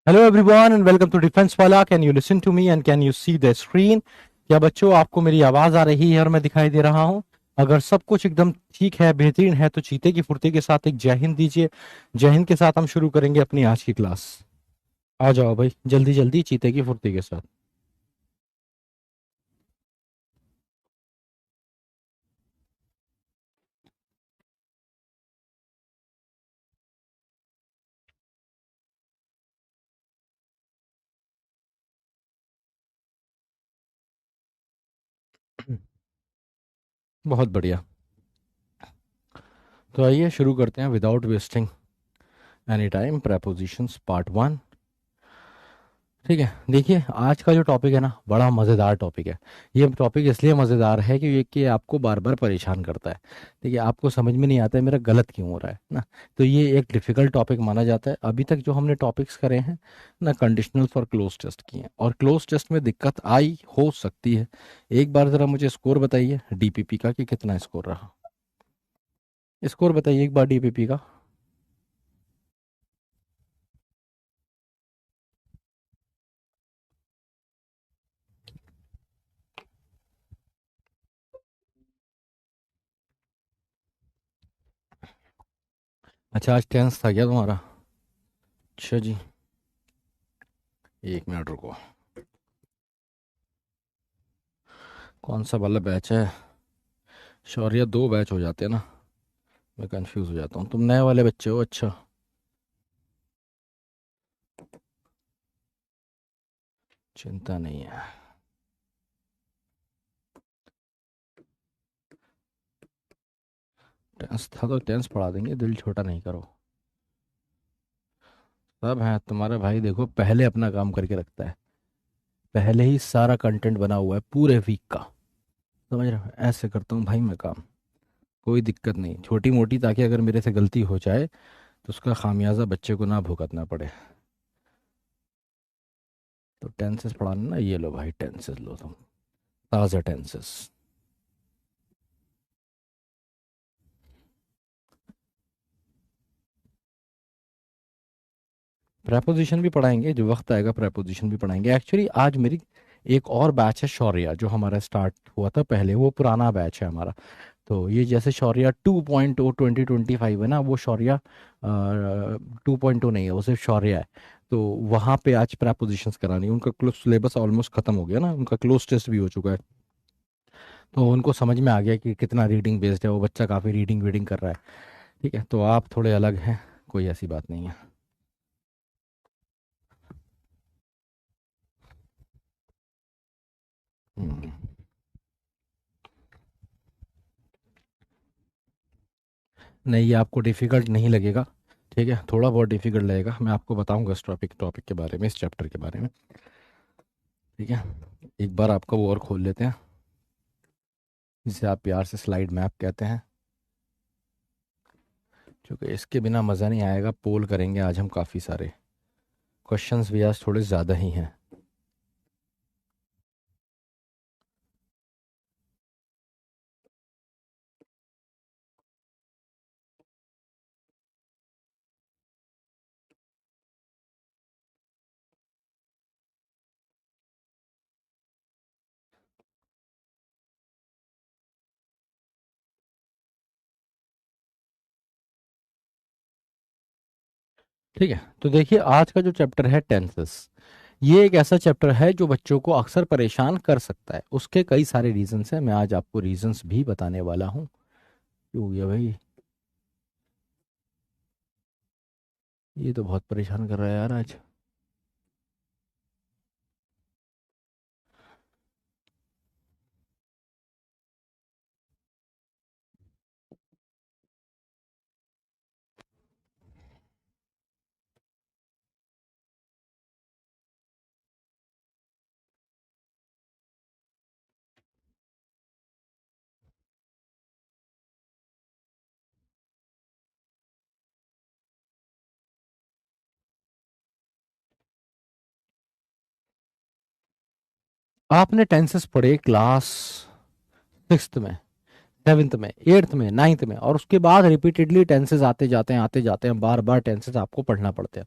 Hello everyone and welcome to defence वाला। Can you listen to me and can you see the screen? क्या बच्चों आपको मेरी आवाज आ रही है और मैं दिखाई दे रहा हूं? अगर सब कुछ एकदम ठीक है, बेहतरीन है, तो चीते की फुर्ती के साथ एक जय हिंद दीजिए। जय हिंद के साथ हम शुरू करेंगे अपनी आज की क्लास। आ जाओ भाई, जल्दी जल्दी चीते की फुर्ती के साथ। बहुत बढ़िया। तो आइए शुरू करते हैं without wasting any time. Prepositions part one. ठीक है, देखिए आज का जो टॉपिक है ना, बड़ा मज़ेदार टॉपिक है। ये टॉपिक इसलिए मज़ेदार है कि ये आपको बार बार परेशान करता है। देखिए, आपको समझ में नहीं आता है मेरा गलत क्यों हो रहा है ना। तो ये एक डिफ़िकल्ट टॉपिक माना जाता है। अभी तक जो हमने टॉपिक्स करे हैं ना, कंडीशनल्स और क्लोज टेस्ट किए हैं, और क्लोज टेस्ट में दिक्कत आई हो सकती है। एक बार ज़रा मुझे स्कोर बताइए डीपीपी का कि कितना स्कोर रहा। स्कोर बताइए एक बार डीपीपी का। अच्छा, आज टेंस था क्या तुम्हारा? अच्छा जी, एक मिनट रुको। कौन सा वाला बैच है? शौर्य दो बैच हो जाते हैं ना, मैं कंफ्यूज हो जाता हूँ। तुम नए वाले बच्चे हो? अच्छा, चिंता नहीं है। टेंस था तो टेंस पढ़ा देंगे, दिल छोटा नहीं करो। सब है तुम्हारा भाई, देखो पहले अपना काम करके रखता है। पहले ही सारा कंटेंट बना हुआ है पूरे वीक का। समझ रहे हो? ऐसे करता हूँ भाई मैं काम। कोई दिक्कत नहीं छोटी मोटी, ताकि अगर मेरे से गलती हो जाए तो उसका खामियाजा बच्चे को ना भुगतना पड़े। तो टेंसेस पढ़ाना ना, ये लो भाई टेंसेस लो तुम, ताज़ा टेंसेस। प्रेपोजिशन भी पढ़ाएंगे, जो वक्त आएगा प्रेपोजिशन भी पढ़ाएंगे। एक्चुअली आज मेरी एक और बैच है शौर्या, जो हमारा स्टार्ट हुआ था पहले, वो पुराना बैच है हमारा। तो ये जैसे शौर्या 2.0 2025 है ना, वो शौर्या 2.0 नहीं है, वो सिर्फ शौर्या है। तो वहाँ पे आज प्रेपोजिशंस करानी है। उनका क्लोज सिलेबस ऑलमोस्ट खत्म हो गया ना, उनका क्लोज टेस्ट भी हो चुका है। तो उनको समझ में आ गया कि कितना रीडिंग बेस्ड है, वो बच्चा काफ़ी रीडिंग वीडिंग कर रहा है। ठीक है, तो आप थोड़े अलग हैं, कोई ऐसी बात नहीं है। हम्म। नहीं, ये आपको डिफ़िकल्ट नहीं लगेगा। ठीक है, थोड़ा बहुत डिफ़िकल्ट लगेगा, मैं आपको बताऊंगा इस टॉपिक टॉपिक के बारे में, इस चैप्टर के बारे में। ठीक है, एक बार आपका वो और खोल लेते हैं, जिसे आप प्यार से स्लाइड मैप कहते हैं। क्योंकि इसके बिना मज़ा नहीं आएगा। पोल करेंगे आज हम काफ़ी सारे, क्वेश्चंस भी आज थोड़े ज़्यादा ही हैं। ठीक है, तो देखिए आज का जो चैप्टर है टेंसेस, ये एक ऐसा चैप्टर है जो बच्चों को अक्सर परेशान कर सकता है। उसके कई सारे रीजंस हैं, मैं आज आपको रीजंस भी बताने वाला हूँ। क्यों हो गया भाई? ये तो बहुत परेशान कर रहा है यार आज। आपने टेंसेस पढ़े क्लास सिक्स्थ में, सेवेंथ में, एट्थ में, नाइन्थ में, और उसके बाद रिपीटेडली टेंसेस आते जाते हैं, आते जाते हैं, बार बार टेंसेस आपको पढ़ना पड़ते हैं।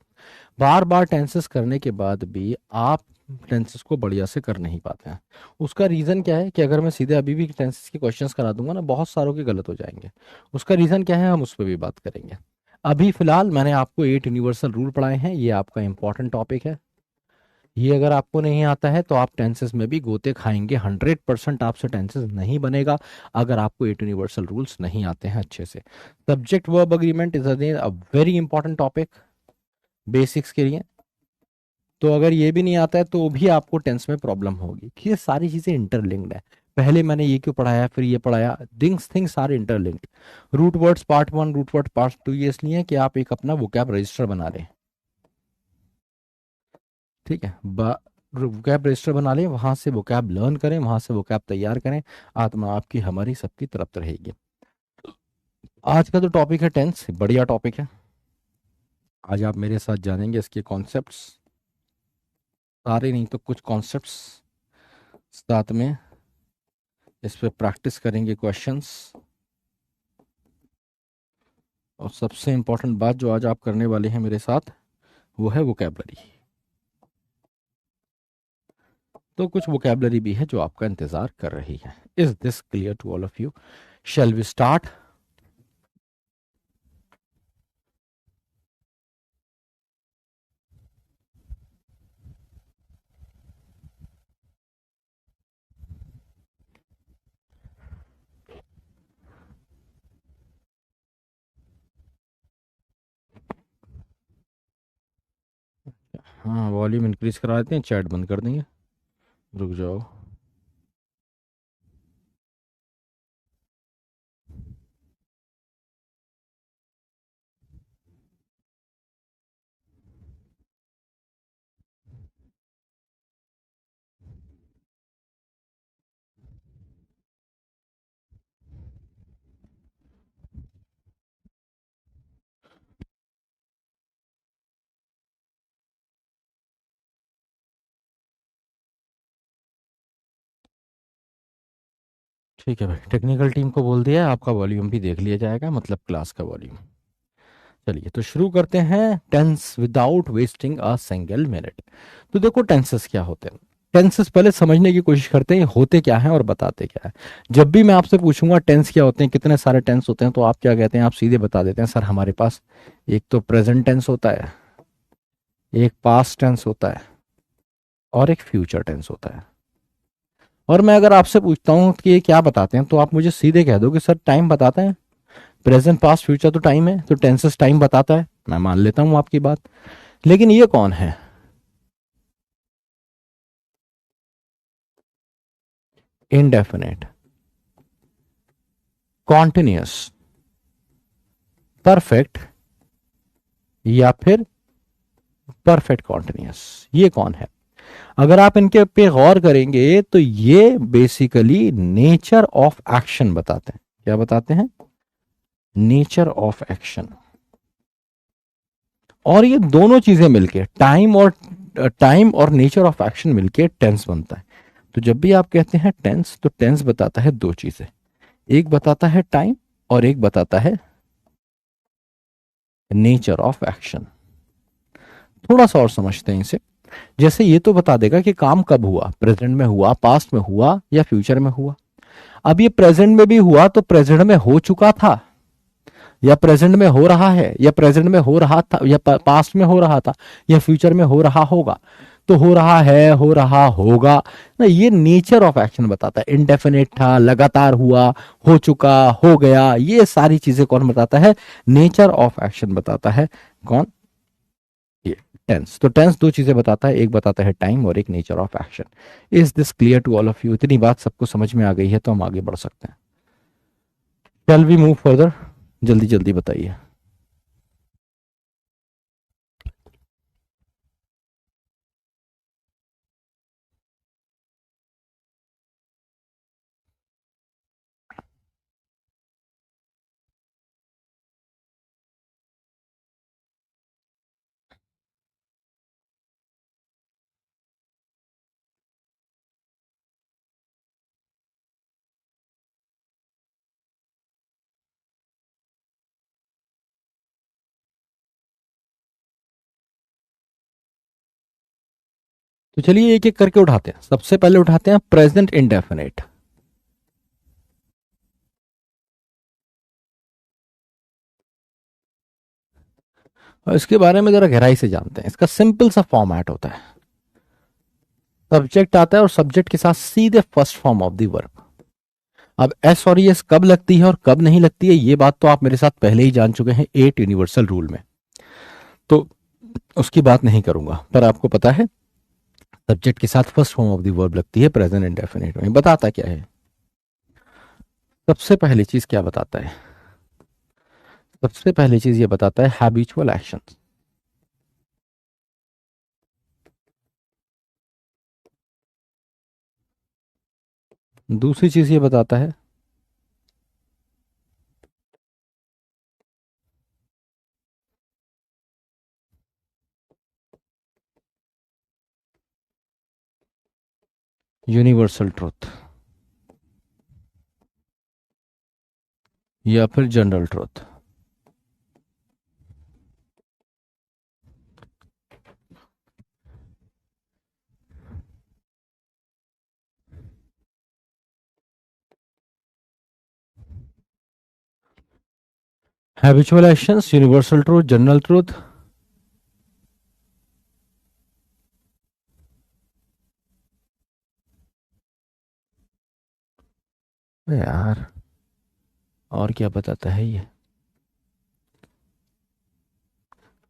बार बार टेंसेस करने के बाद भी आप टेंसेस को बढ़िया से कर नहीं पाते हैं। उसका रीज़न क्या है कि अगर मैं सीधे अभी भी टेंसेस के क्वेश्चंस करा दूंगा ना, बहुत सारों के गलत हो जाएंगे। उसका रीज़न क्या है, हम उस पर भी बात करेंगे। अभी फिलहाल मैंने आपको 8 यूनिवर्सल रूल पढ़ाए हैं, ये आपका इंपॉर्टेंट टॉपिक है। ये अगर आपको नहीं आता है तो आप टेंसेस में भी गोते खाएंगे, 100% आपसे टेंसेस नहीं बनेगा अगर आपको 8 यूनिवर्सल रूल्स नहीं आते हैं अच्छे से। Subject verb agreement is a very important topic basics के लिए। तो अगर ये भी नहीं आता है तो भी आपको टेंस में प्रॉब्लम होगी, कि ये सारी चीजें इंटरलिंक्ड है। पहले मैंने ये क्यों पढ़ाया, फिर ये पढ़ाया, things are interlinked. Root words part 1, root word part 2 ये इसलिए है कि आप एक अपना वोकैब रजिस्टर बना रहे हैं। ठीक है, वोकैब रजिस्टर बना लें, वहां से वोकैब लर्न करें, वहां से वोकैब तैयार करें। आत्मा आपकी हमारी सबकी तरफ रहेगी। आज का जो टॉपिक है टेंस, बढ़िया टॉपिक है। आज आप मेरे साथ जानेंगे इसके कॉन्सेप्ट्स, सारे नहीं तो कुछ कॉन्सेप्ट्स, साथ में इस पे प्रैक्टिस करेंगे क्वेश्चंस। और सबसे इंपॉर्टेंट बात जो आज आप करने वाले हैं मेरे साथ, वो है वोकैबलरी। तो कुछ वोकैबलरी भी है जो आपका इंतजार कर रही है। Is this clear to all of you? Shall we start? हाँ, वॉल्यूम इंक्रीज करा देते हैं, चैट बंद कर देंगे। रुक जाओ। ठीक है भाई, टेक्निकल टीम को बोल दिया है, आपका वॉल्यूम भी देख लिया जाएगा, मतलब क्लास का वॉल्यूम। चलिए तो शुरू करते हैं, tense without wasting a single minute. तो देखो टेंसेस क्या होते हैं। टेंसेस पहले समझने की कोशिश करते हैं होते क्या हैं और बताते क्या है। जब भी मैं आपसे पूछूंगा टेंस क्या होते हैं, कितने सारे टेंस होते हैं, तो आप क्या कहते हैं, आप सीधे बता देते हैं, सर हमारे पास एक तो प्रेजेंट टेंस होता है, एक पास्ट टेंस होता है, और एक फ्यूचर टेंस होता है। और मैं अगर आपसे पूछता हूँ कि ये क्या बताते हैं, तो आप मुझे सीधे कह दो कि सर टाइम बताते हैं। प्रेजेंट पास्ट फ्यूचर तो टाइम है, तो टेंसेस टाइम बताता है, मैं मान लेता हूं आपकी बात। लेकिन ये कौन है? इनडेफिनेट, कॉन्टिन्यूस, परफेक्ट, या फिर परफेक्ट कॉन्टिन्यूस, ये कौन है? अगर आप इनके पे गौर करेंगे तो ये बेसिकली नेचर ऑफ एक्शन बताते हैं। क्या बताते हैं? Nature of action. और ये दोनों चीजें मिलके टाइम और नेचर ऑफ एक्शन मिलके टेंस बनता है। तो जब भी आप कहते हैं टेंस, तो टेंस बताता है दो चीजें, एक बताता है टाइम और एक बताता है नेचर ऑफ एक्शन। थोड़ा सा और समझते हैं इसे। जैसे ये तो बता देगा कि काम कब हुआ, प्रेजेंट में हुआ, पास्ट में हुआ, या फ्यूचर में हुआ। अब ये प्रेजेंट में भी हुआ तो प्रेजेंट में हो चुका था, या प्रेजेंट में हो रहा है, या प्रेजेंट में हो रहा था, या पास्ट में हो रहा था, या फ्यूचर में हो रहा होगा। तो हो रहा है, हो रहा होगा ना, ये नेचर ऑफ एक्शन बताता है। इनडेफिनेट था, लगातार हुआ, हो चुका, हो गया, ये सारी चीजें कौन बताता है? नेचर ऑफ एक्शन बताता है। कौन? ये टेंस। तो टेंस दो चीजें बताता है, एक बताता है टाइम और एक nature of action. Is this clear to all of you? इतनी बात सबको समझ में आ गई है तो हम आगे बढ़ सकते हैं। Shall we move further? जल्दी जल्दी बताइए। तो चलिए एक एक करके उठाते हैं। सबसे पहले उठाते हैं प्रेजेंट इंडेफिनिट। और इसके बारे में जरा गहराई से जानते हैं। इसका सिंपल सा फॉर्मेट होता है, सब्जेक्ट आता है और सब्जेक्ट के साथ सीधे first form of the verb. अब एस और एस कब लगती है और कब नहीं लगती है, ये बात तो आप मेरे साथ पहले ही जान चुके हैं 8 यूनिवर्सल रूल में, तो उसकी बात नहीं करूंगा। पर आपको पता है सब्जेक्ट के साथ first form of the verb लगती है प्रेजेंट इंडेफिनिट में। बताता क्या है, सबसे पहली चीज क्या बताता है, सबसे पहली चीज ये बताता है हैबिचुअल एक्शन। दूसरी चीज ये बताता है यूनिवर्सल ट्रूथ या फिर general truth. Habitual actions, universal truth, general truth. यार और क्या बताता है ये,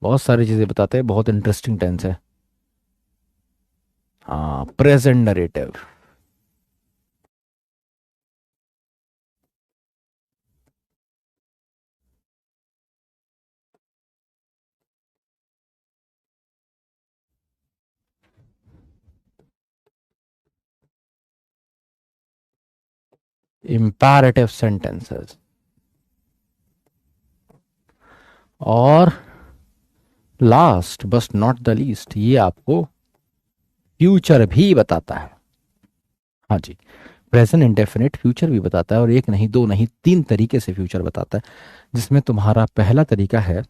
बहुत सारी चीजें बताते हैं, बहुत इंटरेस्टिंग टेंस है। हाँ, प्रेजेंट नरेटिव। Imperative sentences. और last but not the least, ये आपको फ्यूचर भी बताता है। हाँ जी, प्रेजेंट इंडेफिनिट फ्यूचर भी बताता है, और एक नहीं दो नहीं तीन तरीके से फ्यूचर बताता है, जिसमें तुम्हारा पहला तरीका है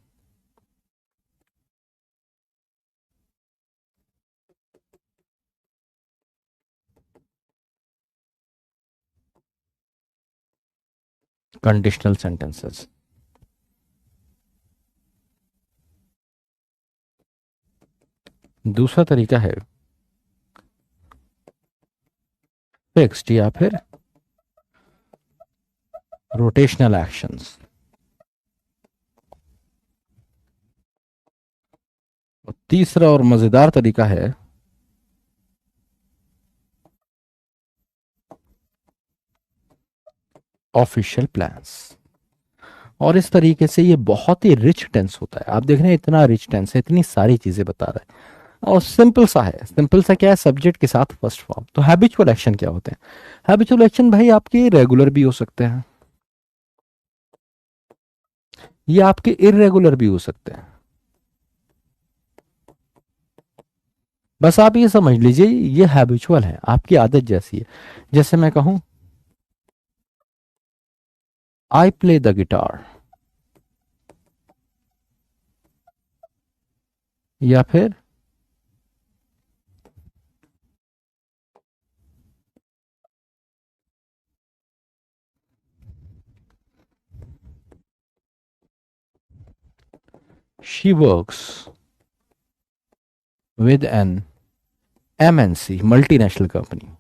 कंडीशनल सेंटेंसेस। दूसरा तरीका है फिक्स्ड या फिर रोटेशनल एक्शंस। और तीसरा और मजेदार तरीका है ऑफिशियल प्लान्स। और इस तरीके से ये बहुत ही रिच टेंस होता है। आप देख रहे हैं इतना रिच टेंस है, इतनी सारी चीजें बता रहा है, और सिंपल सा है। सिंपल सा क्या है, सब्जेक्ट के साथ फर्स्ट फॉर्म। तो हैबिचुअल एक्शन क्या होते हैं, हैबिचुअल एक्शन भाई आपके रेगुलर भी हो सकते हैं, ये आपके इरेगुलर भी हो सकते हैं। बस आप ये समझ लीजिए ये हैबिचुअल है, आपकी आदत जैसी है। जैसे मैं कहूं आई प्ले द गिटार, या फिर she works with an MNC multinational company.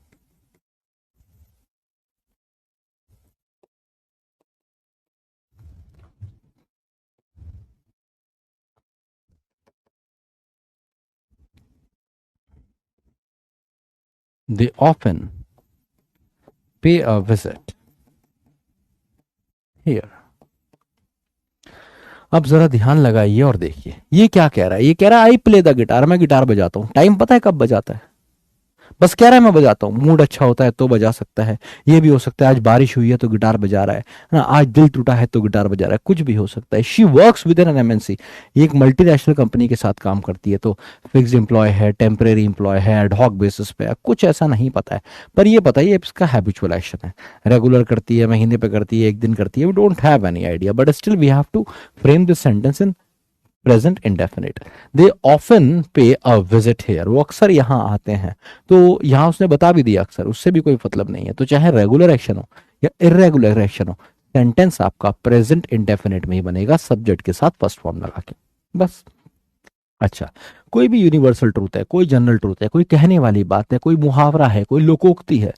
They often pay a visit here. अब जरा ध्यान लगाइए और देखिए ये क्या कह रहा है, ये कह रहा है आई प्ले द गिटार, मैं गिटार बजाता हूं। टाइम पता है कब बजाता है, बस कह रहा है मैं बजाता हूँ। मूड अच्छा होता है तो बजा सकता है, ये भी हो सकता है आज बारिश हुई है तो गिटार बजा रहा है ना, आज दिल टूटा है तो गिटार बजा रहा है, कुछ भी हो सकता है। She works with an MNC, ये एक मल्टीनेशनल कंपनी के साथ काम करती है, तो फिक्स एम्प्लॉय है, टेम्परेरी एम्प्लॉय है, एडहॉक बेसिस पे है, कुछ ऐसा नहीं पता है। पर ये पता है ये इसका हैबिचुअल एक्शन है, रेगुलर करती है, महीने पे करती है, एक दिन करती है, we don't have any idea, but still we have to frame this sentence in present indefinite. They often pay a visit hair, वो अक्सर यहाँ आते हैं। तो यहाँ उसने बता भी दिया अक्सर, उससे भी कोई मतलब नहीं है। तो चाहे रेगुलर एक्शन हो या इरेगुलर एक्शन हो, सेंटेंस आपका प्रेजेंट इंडेफिनिट में ही बनेगा, सब्जेक्ट के साथ फर्स्ट फॉर्म लगा के, बस। अच्छा, कोई भी यूनिवर्सल ट्रूथ है, कोई जनरल ट्रूथ है, कोई कहने वाली बात है, कोई मुहावरा है, कोई लोकोक्ति है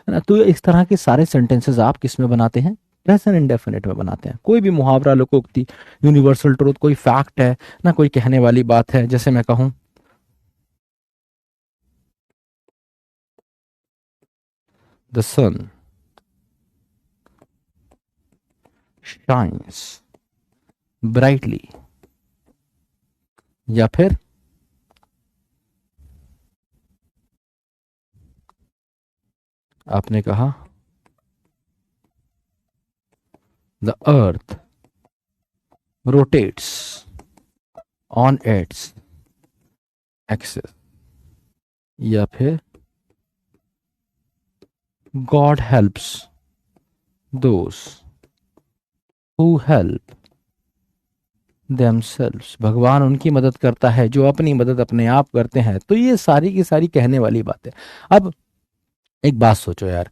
ना, तो इस तरह के सारे सेंटेंसेस आप किस में बनाते हैं? प्रेजेंट इंडेफिनिट में बनाते हैं। कोई भी मुहावरा, लोकोक्ति, यूनिवर्सल ट्रूथ, कोई फैक्ट है ना, कोई कहने वाली बात है, जैसे मैं कहूं द सन शाइन्स ब्राइटली, या फिर आपने कहा the earth rotates on its axis, या फिर God helps those who help themselves, भगवान उनकी मदद करता है जो अपनी मदद अपने आप करते हैं। तो ये सारी की सारी कहने वाली बातें। अब एक बात सोचो यार,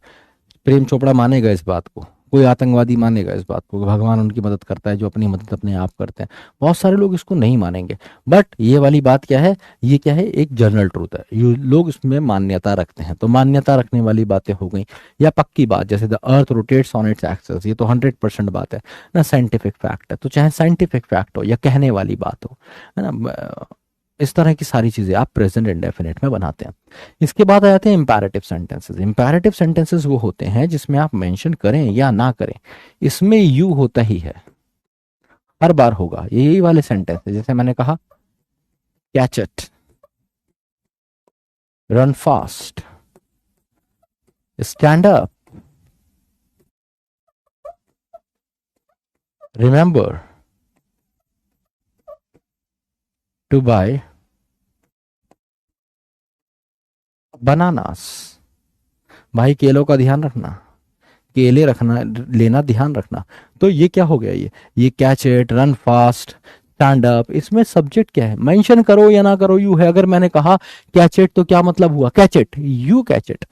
प्रेम चोपड़ा मानेगा इस बात को? कोई आतंकवादी मानेगा इस बात को कि भगवान उनकी मदद करता है जो अपनी मदद अपने आप करते हैं? बहुत सारे लोग इसको नहीं मानेंगे। बट ये वाली बात क्या है, ये क्या है, एक जनरल ट्रूथ है, ये लोग इसमें मान्यता रखते हैं। तो मान्यता रखने वाली बातें हो गई, या पक्की बात जैसे the earth rotates on its axis, ये तो 100% बात है ना, साइंटिफिक फैक्ट है। तो चाहे साइंटिफिक फैक्ट हो या कहने वाली बात हो, है ना, इस तरह की सारी चीजें आप प्रेजेंट इंडेफिनिट में बनाते हैं। इसके बाद आ जाते हैं इंपैरेटिव सेंटेंसेस। इंपैरेटिव सेंटेंसेस वो होते हैं जिसमें आप मेंशन करें या ना करें, इसमें यू होता ही है, हर बार होगा। यही वाले सेंटेंस है, जैसे मैंने कहा catch it, run fast, stand up, remember to buy bananas, भाई केलों का ध्यान रखना, केले रखना, लेना, ध्यान रखना। तो ये क्या हो गया, ये catch it, run fast, stand up, इसमें सब्जेक्ट क्या है? मेंशन करो या ना करो, यू है। अगर मैंने कहा कैच इट तो क्या मतलब हुआ? Catch it, you catch it.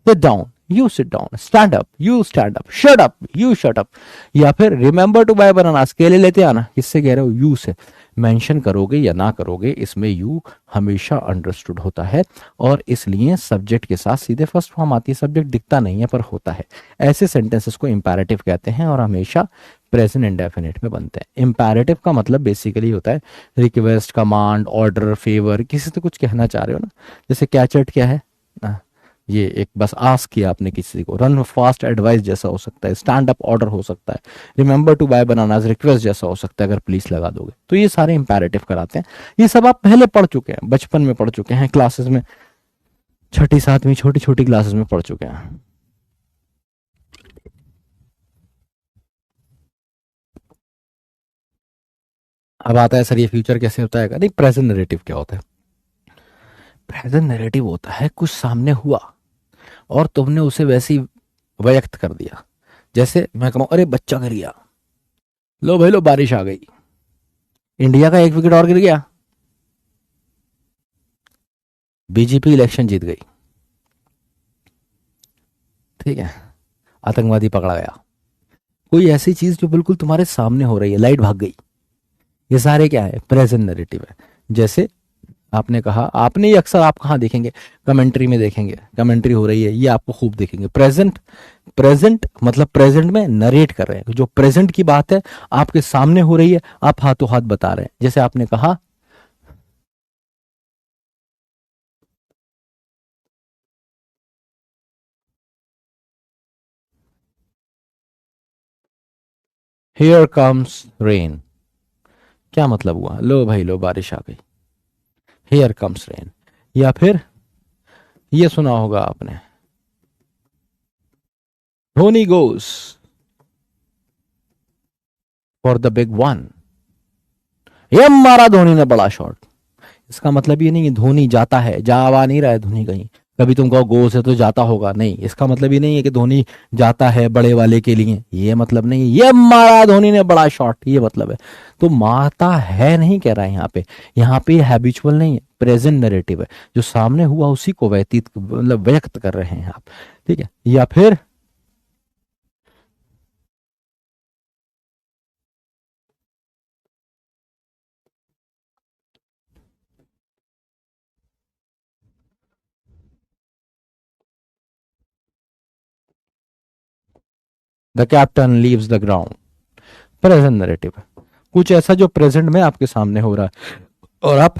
Sit down, you sit down. Stand up, you stand up. Shut up, you shut up. या फिर रिमेंबर टू बाय बनानास, केले लेते आना, किससे कह रहे हो? यू से। मेंशन करोगे या ना करोगे, इसमें यू हमेशा अंडरस्टूड होता है, और इसलिए सब्जेक्ट के साथ सीधे फर्स्ट फॉर्म आती है। सब्जेक्ट दिखता नहीं है पर होता है। ऐसे सेंटेंसेस को इंपैरेटिव कहते हैं और हमेशा प्रेजेंट इंडेफिनिट में बनते हैं। इंपैरेटिव का मतलब बेसिकली होता है रिक्वेस्ट, कमांड, ऑर्डर, फेवर, किसी से कुछ कहना चाह रहे हो ना। जैसे कैचर्ट क्या है ना, ये एक बस आस्क किया आपने किसी को। रन फास्ट एडवाइस जैसा हो सकता है, स्टैंड अप ऑर्डर हो सकता है, remember to buy bananas request जैसा हो सकता है अगर प्लीज लगा दोगे। तो ये सारे इंपैरेटिव कराते हैं। ये सब आप पहले पढ़ चुके हैं, बचपन में पढ़ चुके हैं, क्लासेस में, छठी सातवीं छोटी छोटी क्लासेस में पढ़ चुके हैं। अब आता है सर ये फ्यूचर कैसे होता है? नहीं, प्रेजेंट नरेटिव क्या होता है? प्रेजेंट नरेटिव होता है कुछ सामने हुआ और तुमने उसे वैसे ही व्यक्त कर दिया। जैसे मैं कहूं अरे बच्चा गिर गया, लो भाई लो बारिश आ गई, इंडिया का एक विकेट और गिर गया, बीजेपी इलेक्शन जीत गई, ठीक है, आतंकवादी पकड़ा गया। कोई ऐसी चीज जो बिल्कुल तुम्हारे सामने हो रही है, लाइट भाग गई, ये सारे क्या है? प्रेजेंट नरेटिव है। जैसे आपने कहा, आपने ये अक्सर आप कहाँ देखेंगे? कमेंट्री में देखेंगे, कमेंट्री हो रही है, ये आपको खूब देखेंगे। प्रेजेंट, प्रेजेंट मतलब प्रेजेंट में नरेट कर रहे हैं, जो प्रेजेंट की बात है आपके सामने हो रही है, आप हाथों हाथ बता रहे हैं। जैसे आपने कहा हियर कम्स रेन, क्या मतलब हुआ? लो भाई लो बारिश आ गई, हियर कम्स रेन। या फिर ये सुना होगा आपने, Dhoni goes for the big one, ये मारा धोनी ने बड़ा शॉट। इसका मतलब ये नहीं कि धोनी जाता है, जा आवा नहीं रहा है धोनी कहीं, कभी तुम कहो गोस है तो जाता होगा, नहीं, इसका मतलब ये नहीं है कि धोनी जाता है बड़े वाले के लिए, ये मतलब नहीं है, ये मारा धोनी ने बड़ा शॉट, ये मतलब है। तो मारता है नहीं कह रहा है यहाँ पे, यहाँ पे हैबिचुअल नहीं है, प्रेजेंट नरेटिव है, जो सामने हुआ उसी को व्यतीत मतलब व्यक्त कर रहे हैं आप। ठीक है, या फिर the captain leaves the ground, present narrative है, कुछ ऐसा जो प्रेजेंट में आपके सामने हो रहा है और आप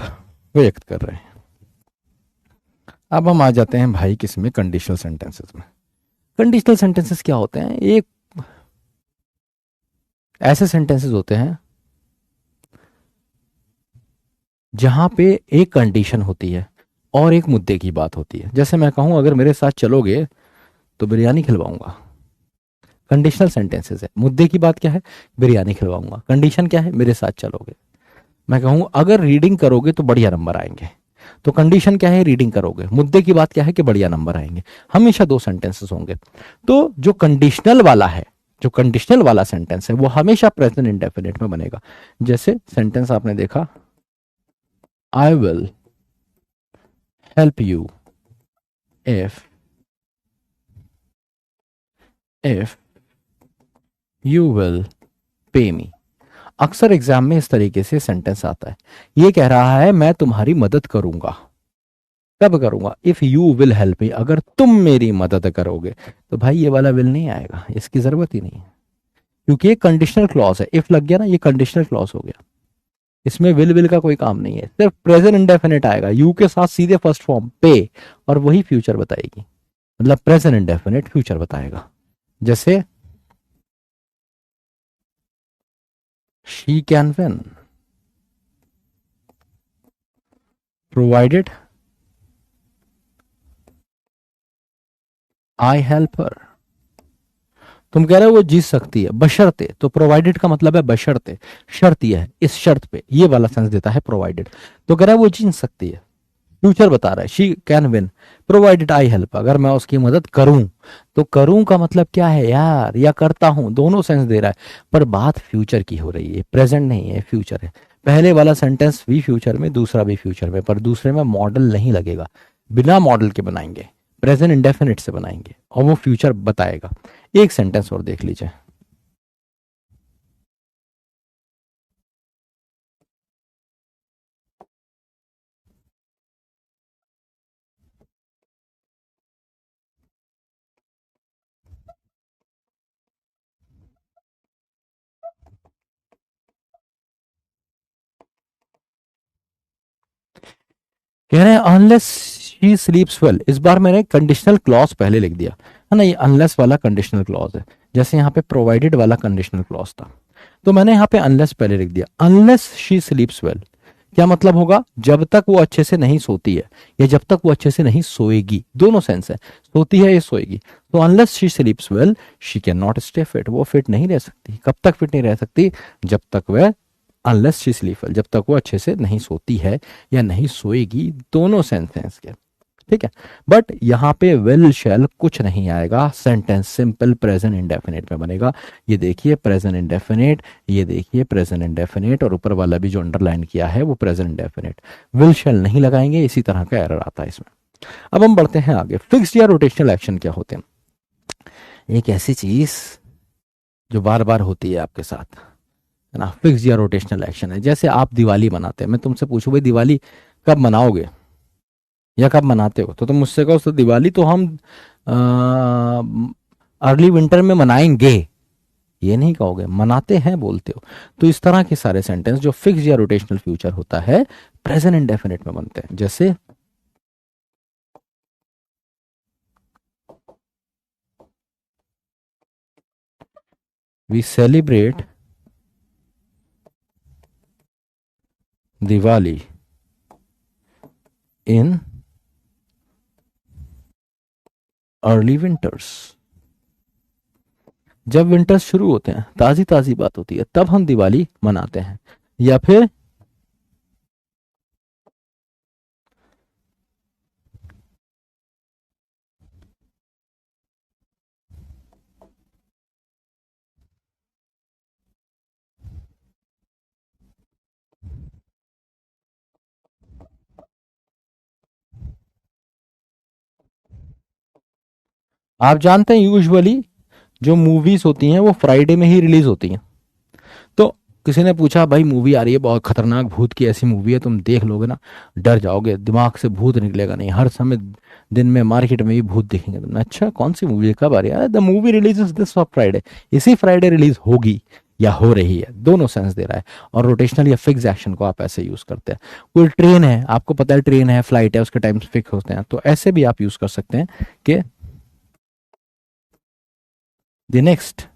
व्यक्त कर रहे हैं। अब हम आ जाते हैं भाई किसमें, कंडीशनल सेंटेंसेस में। कंडीशनल सेंटेंसेस क्या होते हैं, एक ऐसे सेंटेंसेस होते हैं जहां पे एक कंडीशन होती है और एक मुद्दे की बात होती है। जैसे मैं कहूं अगर मेरे साथ चलोगे तो बिरयानी खिलवाऊंगा, कंडीशनल सेंटेंसेस है। मुद्दे की बात क्या है, बिरयानी खिलवाऊंगा, कंडीशन क्या है, मेरे साथ चलोगे। मैं कहूं अगर रीडिंग करोगे तो बढ़िया नंबर आएंगे, तो कंडीशन क्या है, रीडिंग करोगे, मुद्दे की बात क्या है कि बढ़िया नंबर आएंगे। हमेशा दो सेंटेंसेस होंगे। तो जो कंडीशनल वाला है, जो कंडीशनल वाला सेंटेंस है वो हमेशा प्रेजेंट इंडेफिनिट में बनेगा। जैसे सेंटेंस आपने देखा, I will help you if if you will pay me. अक्सर एग्जाम में इस तरीके से सेंटेंस आता है, ये कह रहा है मैं तुम्हारी मदद करूंगा। कब करूंगा, if you will help me, अगर तुम मेरी मदद करोगे। तो भाई ये वाला विल नहीं आएगा, इसकी जरूरत ही नहीं है, क्योंकि ये कंडीशनल क्लॉज है। इफ लग गया ना, ये कंडीशनल क्लॉज हो गया, इसमें विल विल का कोई काम नहीं है, सिर्फ प्रेजेंट इंडेफिनिट आएगा, यू के साथ सीधे फर्स्ट फॉर्म पे, और वही फ्यूचर बताएगी, मतलब प्रेजेंट इंडेफिनिट फ्यूचर बताएगा। जैसे she can win provided I help her. तुम कह रहे हो वो जीत सकती है बशर्ते, तो प्रोवाइडेड का मतलब है बशर्ते, शर्त यह है, इस शर्त पे, ये वाला सेंस देता है प्रोवाइडेड। तो कह रहा है वो जीत सकती है, फ्यूचर बता रहा है, she can win provided I help, अगर मैं उसकी मदद करूं। तो करूं का मतलब क्या है यार, या करता हूं, दोनों सेंस दे रहा है, पर बात फ्यूचर की हो रही है, प्रेजेंट नहीं है, फ्यूचर है। पहले वाला सेंटेंस भी फ्यूचर में, दूसरा भी फ्यूचर में, पर दूसरे में मॉडल नहीं लगेगा, बिना मॉडल के बनाएंगे, प्रेजेंट इंडेफिनिट से बनाएंगे और वो फ्यूचर बताएगा। एक सेंटेंस और देख लीजिए, कह रहे हैं अनलेस शी स्लीप्स वेल। इस बार मैंने कंडीशनल क्लॉज पहले लिख दिया है ना, ये अनलेस वाला कंडीशनल क्लॉज है, जैसे यहाँ पे प्रोवाइडेड वाला कंडीशनल क्लॉज था, तो मैंने यहाँ पे अनलेस पहले लिख दिया। अनलेस शी स्लीप्स वेल क्या मतलब होगा, जब तक वो अच्छे से नहीं सोती है, या जब तक वो अच्छे से नहीं सोएगी, दोनों सेंस है, सोती है या सोएगी। तो unless she स्लीप्स well she can not stay fit, वो फिट नहीं रह सकती। कब तक फिट नहीं रह सकती, जब तक वह, अनलेस शी स्लीप वेल, जब तक वो अच्छे से नहीं सोती है या नहीं सोएगी, दोनों सेंस हैं इसके। ठीक है, बट यहाँ पे विल शैल कुछ नहीं आएगा, सेंटेंस सिंपल प्रेजेंट इंडेफिनिट में बनेगा। ये देखिए प्रेजेंट इंडेफिनिट, ये देखिए प्रेजेंट इंडेफिनिट, और ऊपर वाला भी जो अंडरलाइन किया है वो प्रेजेंट इंडेफिनिट, विल शैल नहीं लगाएंगे, इसी तरह का एरर आता है इसमें। अब हम बढ़ते हैं आगे, फिक्स्ड या रोटेशनल एक्शन क्या होते हैं। एक ऐसी चीज जो बार बार होती है आपके साथ, है ना, फिक्स्ड या रोटेशनल एक्शन है। जैसे आप दिवाली मनाते हैं, मैं तुमसे पूछूं भाई दिवाली कब मनाओगे या कब मनाते हो, तो तुम मुझसे कहो तो दिवाली तो हम अर्ली विंटर में मनाएंगे, ये नहीं कहोगे, मनाते हैं बोलते हो। तो इस तरह के सारे सेंटेंस जो फिक्स या रोटेशनल फ्यूचर होता है, प्रेजेंट इंडेफिनिट में बनते हैं। जैसे we celebrate Diwali in early winters, जब विंटर्स शुरू होते हैं, ताजी ताजी बात होती है, तब हम दिवाली मनाते हैं। या फिर आप जानते हैं यूजुअली जो मूवीज होती हैं वो फ्राइडे में ही रिलीज होती हैं। तो किसी ने पूछा भाई मूवी आ रही है बहुत खतरनाक भूत की ऐसी मूवी है, तुम देख लोगे ना, डर जाओगे, दिमाग से भूत निकलेगा नहीं, हर समय दिन में मार्केट में भी भूत दिखेंगे तुमने। अच्छा कौन सी मूवी है, कब आ रही है? The movie release this Friday, इसी फ्राइडे रिलीज होगी या हो रही है, दोनों सेंस दे रहा है। और रोटेशनल या फिक्स एक्शन को आप ऐसे यूज करते हैं। कोई ट्रेन है, आपको पता है ट्रेन है, फ्लाइट है, उसके टाइम फिक्स होते हैं, तो ऐसे भी आप यूज कर सकते हैं कि the next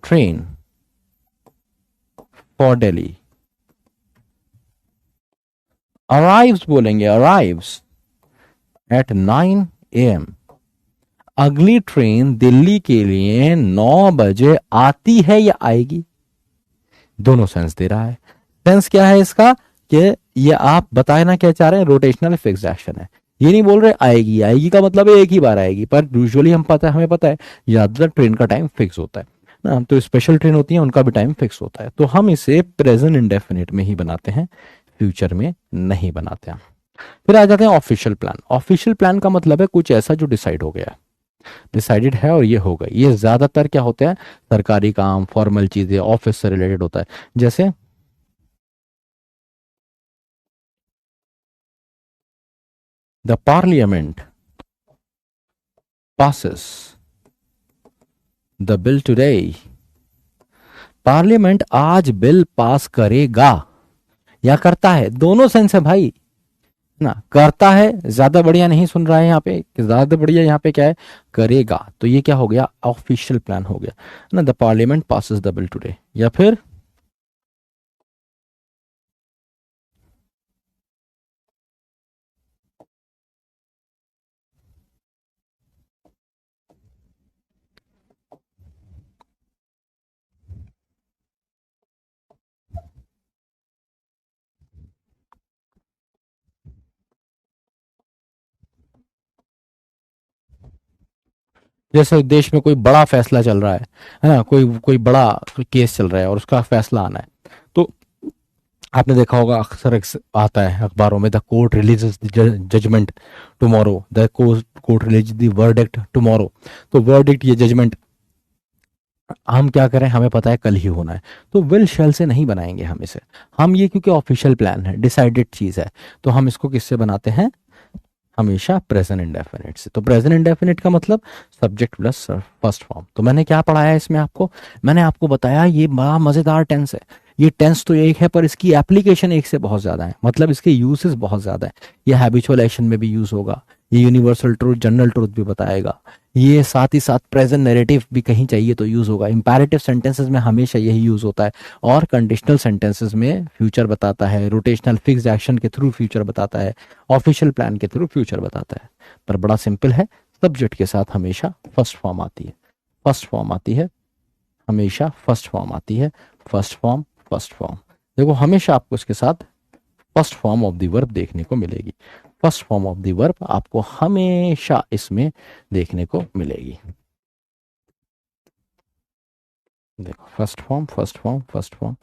train for Delhi arrives, बोलेंगे अराइव्स एट 9 AM। अगली ट्रेन दिल्ली के लिए 9 बजे आती है या आएगी? दोनों सेंस दे रहा है। सेंस क्या है इसका कि ये आप बताए ना क्या चाह रहे हैं, रोटेशनल फिक्स एक्शन है। ये नहीं बोल रहे आएगी, आएगी का मतलब है एक ही बार आएगी, पर यूजुअली हमें पता है ज्यादातर ट्रेन का टाइम फिक्स होता है ना, तो स्पेशल ट्रेन होती है उनका भी टाइम फिक्स होता है, तो हम इसे प्रेजेंट इंडेफिनिट में ही बनाते हैं, फ्यूचर में नहीं बनाते हैं। फिर आ जाते हैं ऑफिशियल प्लान। ऑफिशियल प्लान का मतलब है कुछ ऐसा जो डिसाइड हो गया है, डिसाइडेड है और ये हो गई। ये ज्यादातर क्या होता है, सरकारी काम, फॉर्मल चीजें, ऑफिस से रिलेटेड होता है। जैसे the parliament passes the bill today. Parliament आज बिल पास करेगा या करता है, दोनों सेंस है भाई ना। करता है ज्यादा बढ़िया नहीं सुन रहा है यहाँ पे, ज्यादा बढ़िया यहाँ पे क्या है, करेगा, तो ये क्या हो गया, ऑफिशियल प्लान हो गया ना। The parliament passes the bill today. या फिर जैसे देश में कोई बड़ा फैसला चल रहा है ना, कोई कोई बड़ा कोई केस चल रहा है और उसका फैसला आना है, तो आपने देखा होगा अक्सर आता है अखबारों में, the court releases judgement tomorrow, the court release the verdict tomorrow. तो वर्डिक्ट, ये जजमेंट हम क्या करें, हमें पता है कल ही होना है, तो विल शेल से नहीं बनाएंगे हम इसे। हम ये क्योंकि ऑफिशियल प्लान है, डिसाइडेड चीज है, तो हम इसको किससे बनाते हैं, हमेशा प्रेजेंट इंडेफिनिट से। तो प्रेजेंट इंडेफिनिट का मतलब सब्जेक्ट प्लस फर्स्ट फॉर्म। तो मैंने क्या पढ़ाया इसमें आपको, मैंने आपको बताया ये बड़ा मजेदार टेंस है। ये टेंस तो एक है पर इसकी एप्लीकेशन एक से बहुत ज्यादा है, मतलब इसके यूसेस बहुत ज्यादा है। ये हैबिचुअल एक्शन में भी यूज होगा, ये यूनिवर्सल ट्रूथ, जनरल ट्रूथ भी बताएगा, ये साथ ही साथ प्रेजेंट नैरेटिव भी कहीं चाहिए तो यूज होगा। इंपैरेटिव सेंटेंसेस में हमेशा यही यूज होता है, और कंडीशनल सेंटेंसेस में फ्यूचर बताता है, रोटेशनल फिक्स्ड एक्शन के थ्रू फ्यूचर बताता है, ऑफिशियल प्लान के थ्रू फ्यूचर बताता है। पर बड़ा सिंपल है, सब्जेक्ट के साथ हमेशा फर्स्ट फॉर्म आती है, फर्स्ट फॉर्म आती है, हमेशा फर्स्ट फॉर्म आती है, फर्स्ट फॉर्म, फर्स्ट फॉर्म। देखो हमेशा आपको इसके साथ first form of the verb देखने को मिलेगी, first form of the verb आपको हमेशा इसमें देखने को मिलेगी। देखो first form, first form, first form,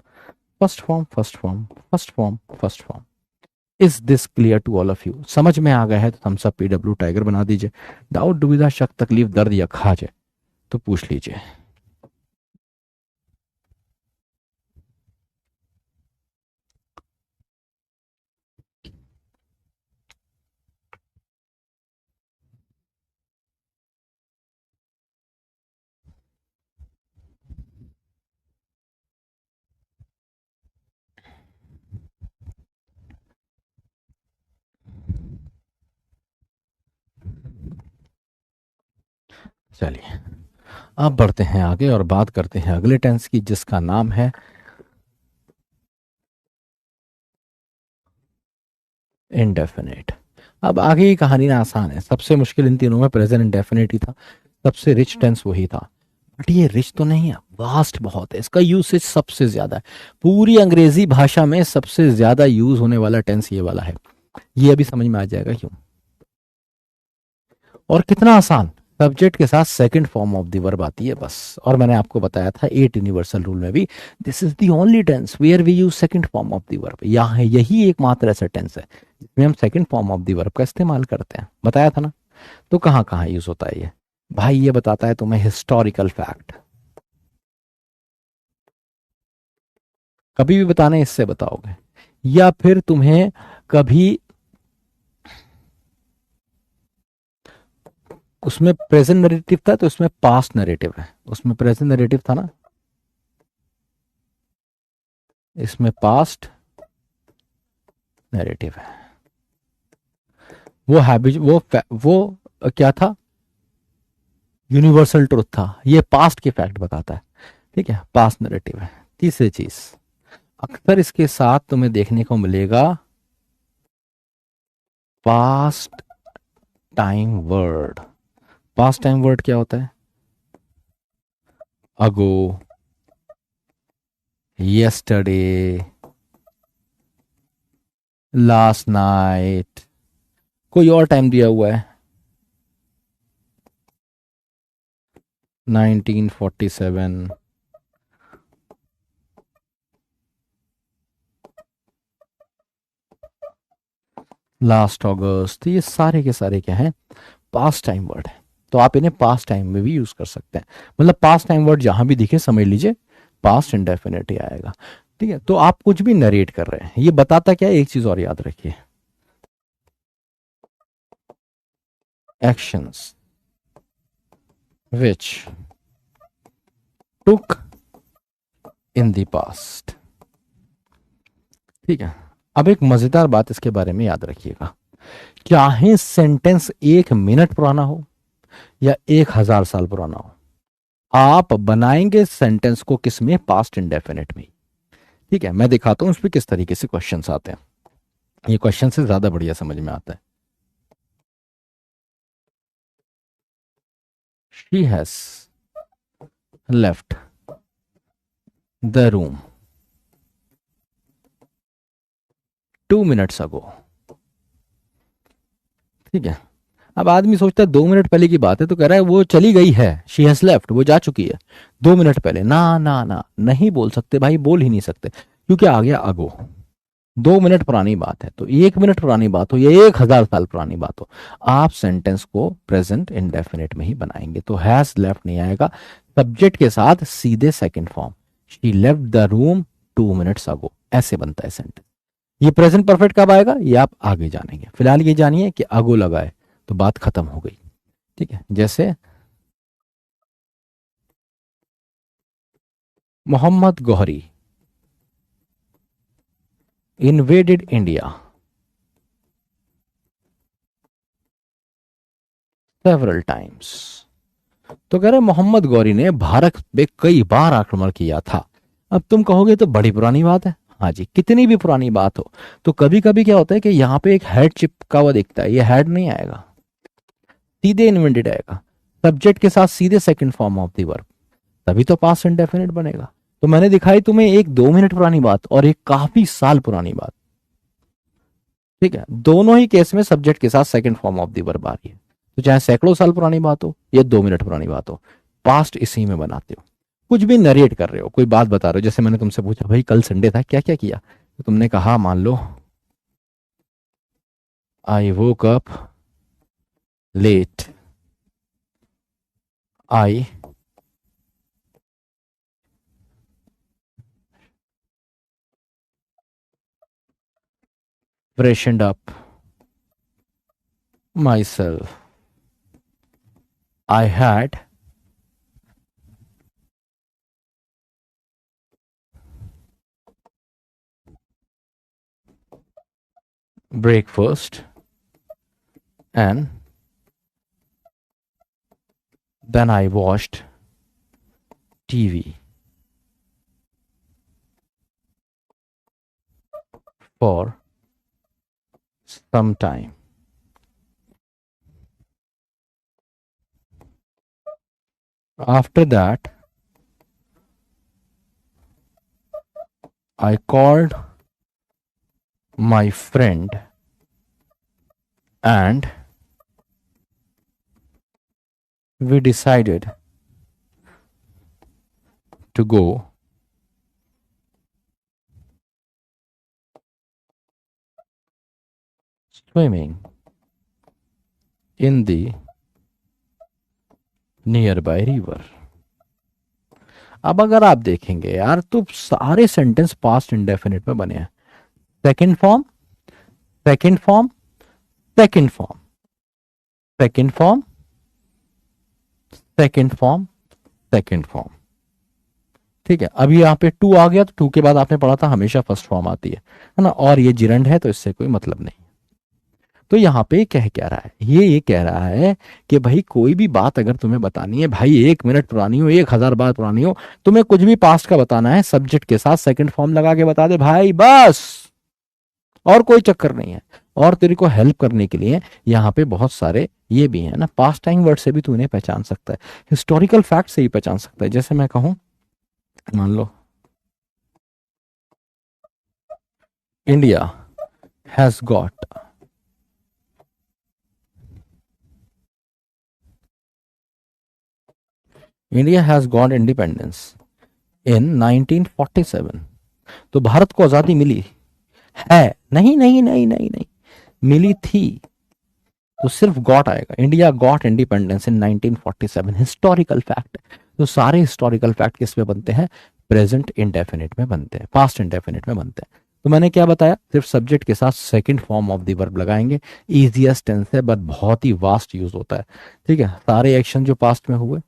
first form, first form, first form, first form. Is this clear to all of you? समझ में आ गया है तो थम्स अप PW टाइगर बना दीजिए। डाउट, दुविधा, शक, तकलीफ, दर्द या खाज है तो पूछ लीजिए। चलिए अब बढ़ते हैं आगे और बात करते हैं अगले टेंस की, जिसका नाम है इंडेफिनिट। अब आगे की कहानी ना आसान है, सबसे मुश्किल इन तीनों में प्रेजेंट इंडेफिनिट ही था, सबसे रिच टेंस वही था। बट ये रिच तो नहीं है, वास्ट बहुत है, इसका यूसेज सबसे ज्यादा है, पूरी अंग्रेजी भाषा में सबसे ज्यादा यूज होने वाला टेंस ये वाला है। ये अभी समझ में आ जाएगा क्यों, और कितना आसान। सब्जेक्ट के साथ second form of the verb आती है बस, और मैंने आपको बताया था 8 यूनिवर्सल रूल में भी, this is the only tense where we use second form of the verb. यहाँ यही एकमात्र ऐसा टेंस है जिसमें हम second form of the verb का इस्तेमाल करते हैं, बताया था ना। तो कहाँ कहाँ यूज होता है ये, भाई ये बताता है तुम्हें हिस्टोरिकल फैक्ट। कभी भी बताने इससे बताओगे, या फिर तुम्हें कभी उसमें प्रेजेंट नरेटिव था तो इसमें पास्ट नरेटिव है, उसमें प्रेजेंट नरेटिव था ना, इसमें पास्ट नैरेटिव है। वो हैबिट वो क्या था, यूनिवर्सल ट्रुथ था, ये पास्ट के फैक्ट बताता है। ठीक है, पास्ट नैरेटिव है। तीसरी चीज, अक्सर इसके साथ तुम्हें देखने को मिलेगा past time word. Past time word क्या होता है, अगो, यस्टरडे, लास्ट नाइट, कोई और टाइम दिया हुआ है, 1947, लास्ट अगस्त, ये सारे के सारे क्या हैं, पास्ट टाइम वर्ड है। तो आप इन्हें पास्ट टाइम में भी यूज कर सकते हैं, मतलब पास्ट टाइम वर्ड जहां भी दिखे समझ लीजिए पास्ट इंडेफिनिट ही आएगा। ठीक है, तो आप कुछ भी नरेट कर रहे हैं, ये बताता क्या है, एक चीज और याद रखिए, actions which took in the past. ठीक है, अब एक मजेदार बात इसके बारे में याद रखिएगा, चाहे सेंटेंस 1 मिनट पुराना हो या 1000 साल पुराना हो, आप बनाएंगे सेंटेंस को किस में, पास्ट इंडेफिनिट में। ठीक है, मैं दिखाता हूं इस पर किस तरीके से क्वेश्चंस आते हैं, ये क्वेश्चन से ज्यादा बढ़िया समझ में आता है। She has left the room 2 minutes ago. ठीक है, अब आदमी सोचता है 2 मिनट पहले की बात है, तो कह रहा है वो चली गई है, शी हैज लेफ्ट, वो जा चुकी है 2 मिनट पहले। ना ना ना, नहीं बोल सकते भाई, बोल ही नहीं सकते, क्योंकि आ गया अगो। 2 मिनट पुरानी बात है, तो 1 मिनट पुरानी बात हो या 1000 साल पुरानी बात हो, आप सेंटेंस को प्रेजेंट इंडेफिनिट में ही बनाएंगे, तो हैज लेफ्ट नहीं आएगा, सब्जेक्ट के साथ सीधे second form, she left the room 2 minutes ago, ऐसे बनता है सेंटेंस। ये प्रेजेंट परफेक्ट कब आएगा, ये आप आगे जानेंगे, फिलहाल ये जानिए कि अगो लगा है तो बात खत्म हो गई। ठीक है, जैसे Mohammad Ghori invaded India several times. तो कह रहे मोहम्मद गौरी ने भारत पे कई बार आक्रमण किया था। अब तुम कहोगे तो बड़ी पुरानी बात है, हाँ जी, कितनी भी पुरानी बात हो, तो कभी कभी क्या होता है कि यहाँ पे एक हेड चिपका हुआ दिखता है, ये हेड नहीं आएगा, सीधे इन्वेंटेड आएगा, सब्जेक्ट के साथ सीधे second form of the verb, तभी तो पास्ट इंडेफिनिट बनेगा। तो मैंने दिखाई तुम्हें एक 2 मिनट पुरानी बात और एक काफी साल पुरानी बात। ठीक है, दोनों ही केस में सब्जेक्ट के साथ second form of the verb आ रही है, तो चाहे सैकड़ों साल पुरानी बात हो या 2 मिनट पुरानी बात हो, पास्ट इसी में बनाते हो। कुछ भी नरेट कर रहे हो, कोई बात बता रहे हो, जैसे मैंने तुमसे पूछा भाई कल संडे था क्या क्या किया, तो तुमने कहा मान लो आई woke up late, I freshened up myself, I had breakfast, and then I watched TV for some time. After that, I called my friend and we decided to go swimming in the near by river. अब अगर आप देखेंगे यार तो सारे sentence past indefinite में बने हैं। Second form, second form, second form, second form, second form, second form. ठीक है, अभी यहाँ पे टू आ गया तो टू के बाद आपने पढ़ा था हमेशा फर्स्ट फॉर्म आती है ना, और ये जिरंड है तो इससे कोई मतलब नहीं। तो यहाँ पे क्या रहा है, ये कह रहा है कि भाई कोई भी बात अगर तुम्हें बतानी है, भाई 1 मिनट पुरानी हो, 1000 बार पुरानी हो, तुम्हें कुछ भी पास्ट का बताना है, सब्जेक्ट के साथ सेकंड फॉर्म लगा के बता दे भाई, बस, और कोई चक्कर नहीं है। और तेरे को हेल्प करने के लिए यहाँ पे बहुत सारे ये भी है ना, पास्ट टाइम वर्ड से भी तू इन्हें पहचान सकता है, हिस्टोरिकल फैक्ट से ही पहचान सकता है। जैसे मैं कहूं, मान लो India has got India has got independence in 1947। तो भारत को आजादी मिली है, नहीं नहीं नहीं नहीं नहीं, मिली थी। तो सिर्फ गॉट आएगा, India got independence in 1947, historical fact. तो सारे हिस्टोरिकल फैक्ट किस में बनते हैं, प्रेजेंट इंडेफिनिट में बनते हैं, पास्ट इंडेफिनिट में बनते हैं। तो मैंने क्या बताया, सिर्फ सब्जेक्ट के साथ second form of the verb लगाएंगे, इजीएस्ट टेंस है बट बहुत ही वास्ट यूज होता है। ठीक है, सारे एक्शन जो पास्ट में हुए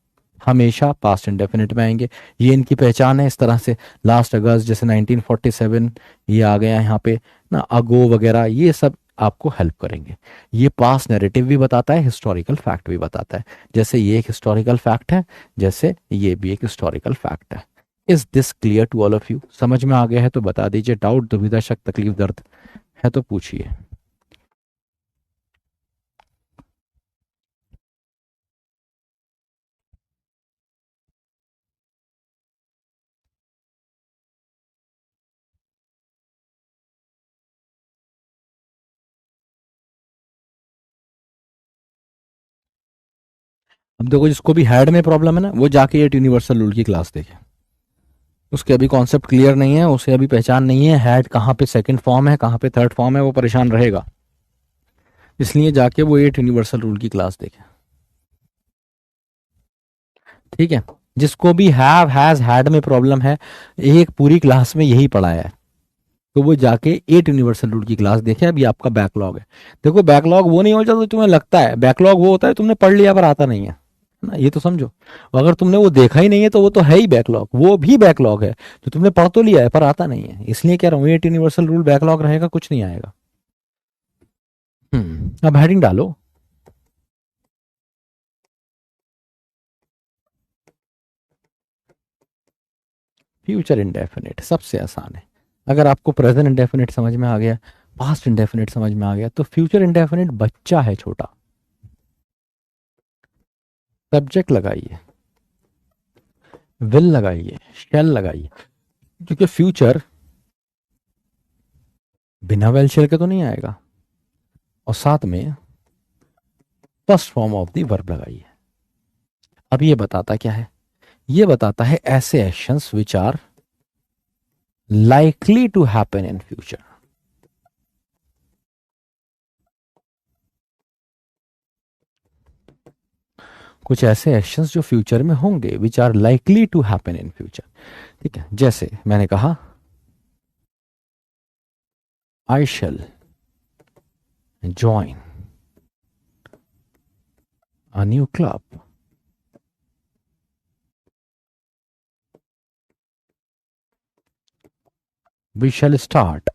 हमेशा पास्ट इंडेफिनिट में आएंगे, ये इनकी पहचान है। इस तरह से लास्ट अगस्त जैसे 1947 ये आ गया यहाँ पे ना, अगो वगैरह, ये सब आपको हेल्प करेंगे। ये पास्ट नैरेटिव भी बताता है, हिस्टोरिकल फैक्ट भी बताता है। जैसे ये एक हिस्टोरिकल फैक्ट है, जैसे ये भी एक हिस्टोरिकल फैक्ट है। Is this clear to all of you? समझ में आ गया है तो बता दीजिए, डाउट दुविधा शक तकलीफ दर्द है तो पूछिए। अब देखो, जिसको भी हेड में प्रॉब्लम है ना, वो जाके ये यूनिवर्सल रूल की क्लास देखे। उसके अभी कॉन्सेप्ट क्लियर नहीं है, उसे अभी पहचान नहीं है हेड कहाँ पे सेकंड फॉर्म है, कहाँ पे थर्ड फॉर्म है, वो परेशान रहेगा। इसलिए जाके वो एट यूनिवर्सल रूल की क्लास देखे। ठीक है, जिसको भी हैव हैज हैड में प्रॉब्लम है, एक पूरी क्लास में यही पढ़ाया है, तो वो जाके एट यूनिवर्सल रूल की क्लास देखे। अभी आपका बैकलॉग है। देखो, बैकलॉग वो नहीं हो जाता तो तुम्हें लगता है, बैकलॉग वो होता है तुमने पढ़ लिया पर आता नहीं है ना, ये तो समझो। अगर तुमने वो देखा ही नहीं है तो वो तो है ही बैकलॉग, वो भी बैकलॉग है, तो तुमने पढ़ तो लिया है पर आता नहीं है। इसलिए कह रहा हूँ एट यूनिवर्सल रूल बैकलॉग रहेगा, कुछ नहीं आएगा। अब हेडिंग डालो। फ्यूचर इंडेफिनिट सबसे आसान है। अगर आपको प्रेजेंट इंडेफिनिट समझ में आ गया, पास्ट इंडेफिनिट समझ में आ गया, तो फ्यूचर इंडेफिनिट बच्चा है छोटा। सब्जेक्ट लगाइए, विल लगाइए, शेल लगाइए, क्योंकि फ्यूचर बिना वेल शेल के तो नहीं आएगा। और साथ में first form of the verb लगाइए। अब ये बताता क्या है, ये बताता है ऐसे actions which are likely to happen in future. कुछ ऐसे एक्शंस जो फ्यूचर में होंगे, which are likely to happen in future. ठीक है, जैसे मैंने कहा, I shall join a new club. We shall start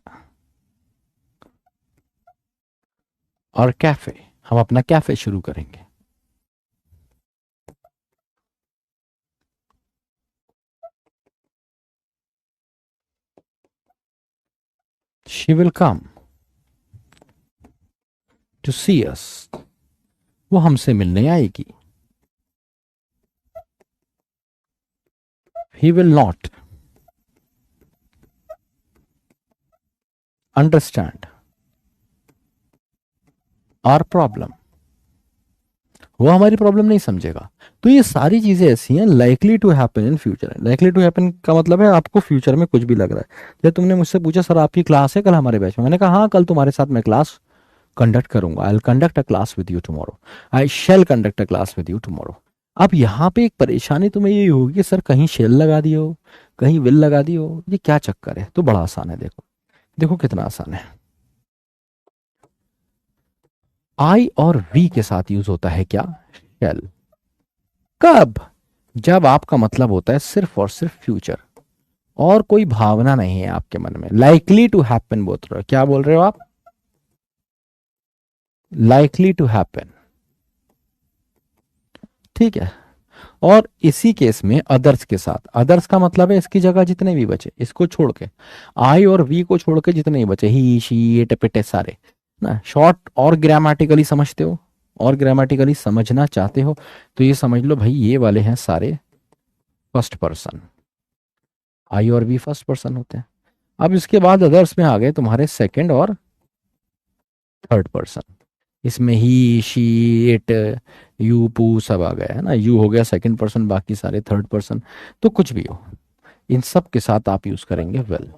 our cafe, हम अपना कैफे शुरू करेंगे। She will come to see us, वो हमसे मिलने आएगी। He will not understand our problem, वो हमारी प्रॉब्लम नहीं समझेगा। तो ये सारी चीजें ऐसी हैं likely to happen in future. Likely to happen का मतलब है आपको फ्यूचर में कुछ भी लग रहा है। जब तुमने मुझसे पूछा सर आपकी क्लास है कल हमारे बैच में, मैंने कहा हाँ कल तुम्हारे साथ मैं क्लास कंडक्ट करूंगा। I will conduct a class with you tomorrow, I shall conduct a class with you tomorrow. अब यहाँ पे एक परेशानी तुम्हें ये होगी कि सर कहीं शेल लगा दिए हो, कहीं विल लगा दिए हो, ये क्या चक्कर है? तो बड़ा आसान है, देखो देखो कितना आसान है। आई और वी के साथ यूज होता है क्या? शेल। कब? जब आपका मतलब होता है सिर्फ और सिर्फ फ्यूचर, और कोई भावना नहीं है आपके मन में। लाइकली टू हैपन बोल रहे हो, क्या बोल रहे हो आप? लाइकली टू हैपन, ठीक है। और इसी केस में अदर्स के साथ, अदर्स का मतलब है इसकी जगह जितने भी बचे, इसको छोड़ के, आई और वी को छोड़ के जितने भी बचे, ही शी ये टपेटे सारे ना, शॉर्ट और ग्रामेटिकली समझते हो, और ग्रामेटिकली समझना चाहते हो, तो ये समझ लो भाई ये वाले हैं सारे फर्स्ट पर्सन। आई और वी फर्स्ट पर्सन होते हैं। अब इसके बाद अदर्स में आ गए तुम्हारे सेकंड और थर्ड पर्सन। इसमें ही शी इट यू पू सब आ गया है ना, यू हो गया सेकंड पर्सन, बाकी सारे थर्ड पर्सन। तो कुछ भी हो, इन सब के साथ आप यूज करेंगे वेल।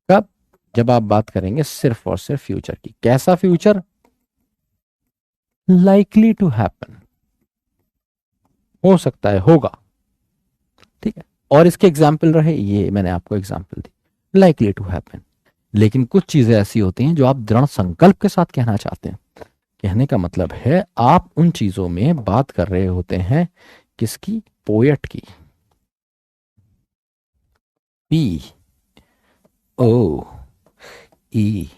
कब? जब आप बात करेंगे सिर्फ और सिर्फ फ्यूचर की। कैसा फ्यूचर? लाइकली टू हैपन, हो सकता है, होगा, ठीक है। और इसके एग्जाम्पल रहे, ये मैंने आपको एग्जाम्पल दी, लाइकली टू हैपन। लेकिन कुछ चीजें ऐसी होती हैं जो आप दृढ़ संकल्प के साथ कहना चाहते हैं। कहने का मतलब है आप उन चीजों में बात कर रहे होते हैं, किसकी? पोएट की। P O E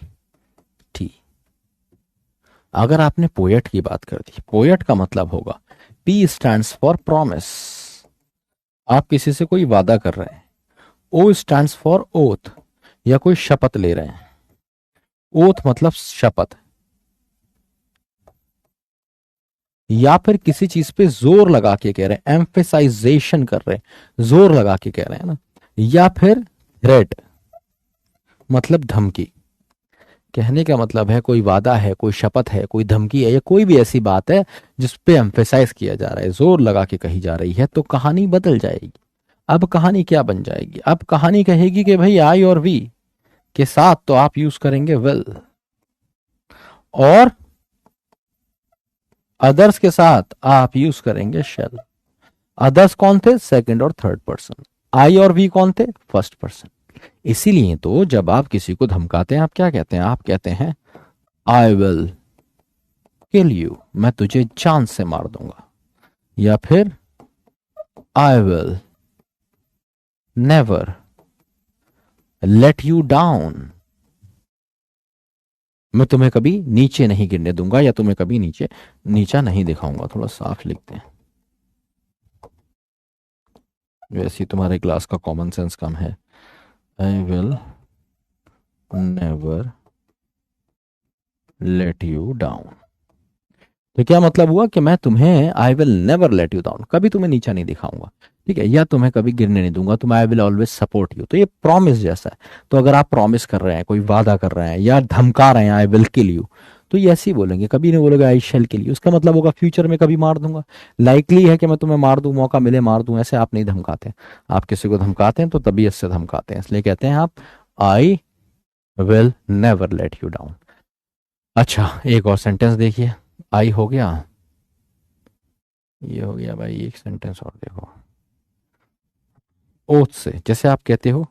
T. अगर आपने पोएट की बात कर दी, पोएट का मतलब होगा पी स्टैंड्स फॉर प्रॉमिस, आप किसी से कोई वादा कर रहे हैं। ओ स्टैंड्स फॉर ओथ, या कोई शपथ ले रहे हैं। ओथ मतलब शपथ, या फिर किसी चीज पे जोर लगा के कह रहे हैं, एम्फेसाइजेशन कर रहे हैं, जोर लगा के कह रहे हैं ना। या फिर थ्रेट मतलब धमकी। कहने का मतलब है कोई वादा है, कोई शपथ है, कोई धमकी है, या कोई भी ऐसी बात है जिस पे एम्फेसाइज किया जा रहा है, जोर लगा के कही जा रही है, तो कहानी बदल जाएगी। अब कहानी क्या बन जाएगी? अब कहानी कहेगी कि भाई आई और वी के साथ तो आप यूज करेंगे विल, और अदर्स के साथ आप यूज करेंगे शेल। अदर्स कौन थे? सेकंड और थर्ड पर्सन। आई और वी कौन थे? First person. इसीलिए तो जब आप किसी को धमकाते हैं, आप क्या कहते हैं? आप कहते हैं आई विल किल यू, मैं तुझे जान से मार दूंगा। या फिर I will never let you down, मैं तुम्हें कभी नीचे नहीं गिरने दूंगा, या तुम्हें कभी नीचे नीचा नहीं दिखाऊंगा। थोड़ा साफ लिखते हैं, वैसे ही तुम्हारे क्लास का कॉमन सेंस कम है। I will never let you down, तो क्या मतलब हुआ कि मैं तुम्हें I will never let you down, कभी तुम्हें नीचा नहीं दिखाऊंगा, ठीक है, या तुम्हें कभी गिरने नहीं दूंगा, तुम I will always support you. तो ये प्रॉमिस जैसा है। तो अगर आप प्रॉमिस कर रहे हैं, कोई वादा कर रहे हैं, या धमका रहे हैं आई विल किल यू, तो ये ऐसे ही बोलेंगे, कभी नहीं बोलोगे आई शेल किल यू। उसका मतलब होगा फ्यूचर में कभी मार दूंगा, लाइकली है कि मैं तुम्हें मार दूं, मौका मिले मार दूं। ऐसे आप नहीं धमकाते। आप किसी को धमकाते हैं तो तबीयत से धमकाते हैं, इसलिए कहते हैं आप I will never let you down. अच्छा, एक और सेंटेंस देखिए। आई हो गया, ये हो गया भाई, एक सेंटेंस और देखो। ओथ से, जैसे आप कहते हो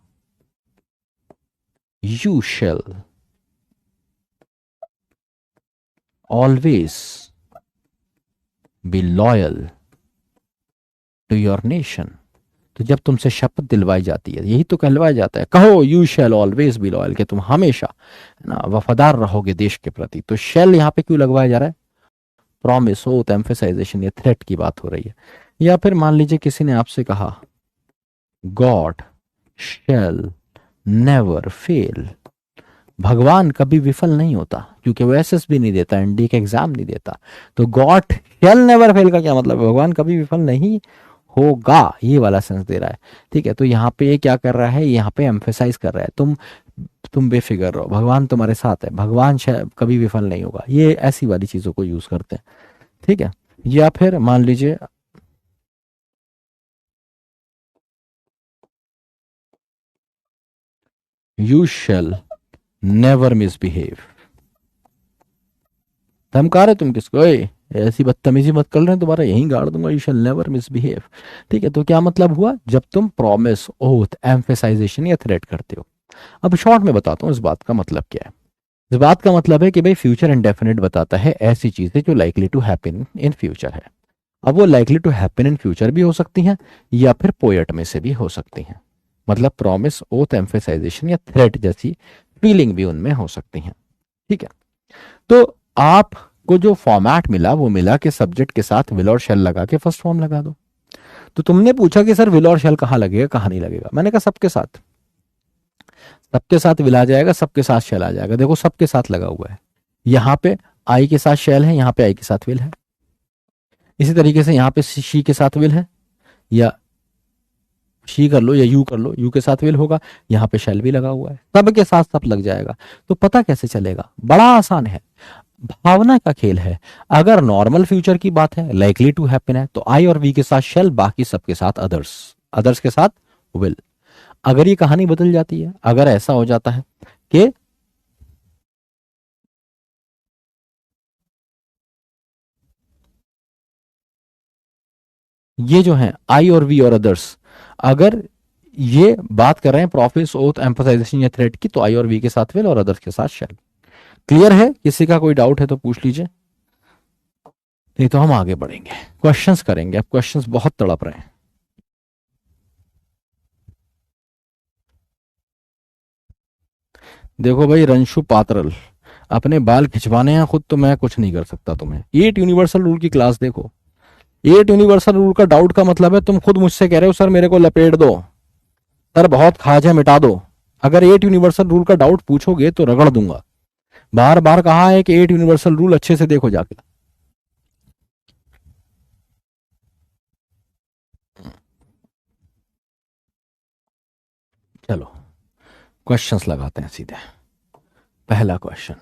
you shall always be loyal to your nation. तो जब तुमसे शपथ दिलवाई जाती है, यही तो कहलवाया जाता है, कहो you shall always be loyal, कि तुम हमेशा है ना वफादार रहोगे देश के प्रति। तो शेल यहाँ पे क्यों लगवाया जा रहा है? प्रॉमिस, ओथ, एम्फेसाइजेशन, ये थ्रेट की बात हो रही है। या फिर मान लीजिए किसी ने आपसे कहा गॉड शेल नेवर फेल, भगवान कभी विफल नहीं होता, क्योंकि वो एसएस भी नहीं देता, एनडी का एग्जाम नहीं देता। तो गॉड शेल नेवर फेल का क्या मतलब है? भगवान कभी विफल नहीं होगा, ये वाला सेंस दे रहा है, ठीक है। तो यहाँ पे ये क्या कर रहा है? यहाँ पे एम्फेसाइज कर रहा है, तुम बेफिक्र रहो, भगवान तुम्हारे साथ है, भगवान शायद कभी विफल नहीं होगा। ये ऐसी वाली चीजों को यूज करते हैं, ठीक है। या फिर मान लीजिए यू शेल नेवर मिसबिहेव, धमका रहे तुम किसको? ओए ऐसी बदतमीजी मत कर रहे हैं, दोबारा यहीं गाड़ दूंगा, यू शैल नेवर मिसबिहेव। ठीक है, तो क्या मतलब हुआ, जब तुम प्रॉमिस, ओथ, एम्फेसाइजेशन या थ्रेट करते हो। अब शॉर्ट में बताता हूँ इस बात का मतलब क्या है। इस बात का मतलब है कि भाई फ्यूचर इंडेफिनिट बताता है ऐसी चीजें जो likely to happen in future है। अब वो likely to happen in future भी हो सकती हैं या फिर पोएट में से भी हो सकती हैं। मतलब प्रॉमिस, ओथ, एम्फेसाइजेशन या थ्रेट जैसी फीलिंग भी उनमें हो सकती हैं। ठीक है, तो आपको जो फॉर्मेट मिला वो मिला कि सब्जेक्ट के साथ विल और शेल लगा के फर्स्ट फॉर्म लगा दो। तो तुमने पूछा कि सर विल और शेल कहाँ लगेगा, कहाँ नहीं लगेगा। मैंने कहा सबके साथ, सबके साथ विल आ जाएगा, सबके साथ शेल आ जाएगा। देखो सबके साथ लगा हुआ है, यहाँ पे आई के साथ शेल है, यहाँ पे आई के साथ विल है। इसी तरीके से यहाँ पे शी के साथ विल है, या शी कर लो या यू कर लो, यू के साथ विल होगा, यहाँ पे शेल भी लगा हुआ है, सब के साथ सब लग जाएगा। तो पता कैसे चलेगा, बड़ा आसान है, भावना का खेल है। अगर नॉर्मल फ्यूचर की बात है, लाइकली टू हैपन है, तो आई और वी के साथ शेल, बाकी सबके साथ अदर्स, अदर्स के साथ विल। अगर ये कहानी बदल जाती है, अगर ऐसा हो जाता है कि ये जो है आई और वी और अदर्स, अगर ये बात कर रहे हैं प्रॉफिस, ओथ, एम्फसाइजेशन या थ्रेट की, तो आई और वी के साथ विल और अदर्स के साथ शेल। क्लियर है, किसी का कोई डाउट है तो पूछ लीजिए, नहीं तो हम आगे बढ़ेंगे, क्वेश्चंस करेंगे। अब क्वेश्चंस बहुत तड़प रहे हैं। देखो भाई रंशु पात्रल, अपने बाल खिंचवाने हैं खुद, तो मैं कुछ नहीं कर सकता तुम्हें। 8 यूनिवर्सल रूल की क्लास देखो। 8 यूनिवर्सल रूल का डाउट का मतलब है तुम खुद मुझसे कह रहे हो सर मेरे को लपेट दो, सर बहुत खाज है मिटा दो। अगर 8 यूनिवर्सल रूल का डाउट पूछोगे तो रगड़ दूंगा। बार बार कहा है कि 8 यूनिवर्सल रूल अच्छे से देखो जाके। चलो क्वेश्चंस लगाते हैं सीधे। पहला क्वेश्चन,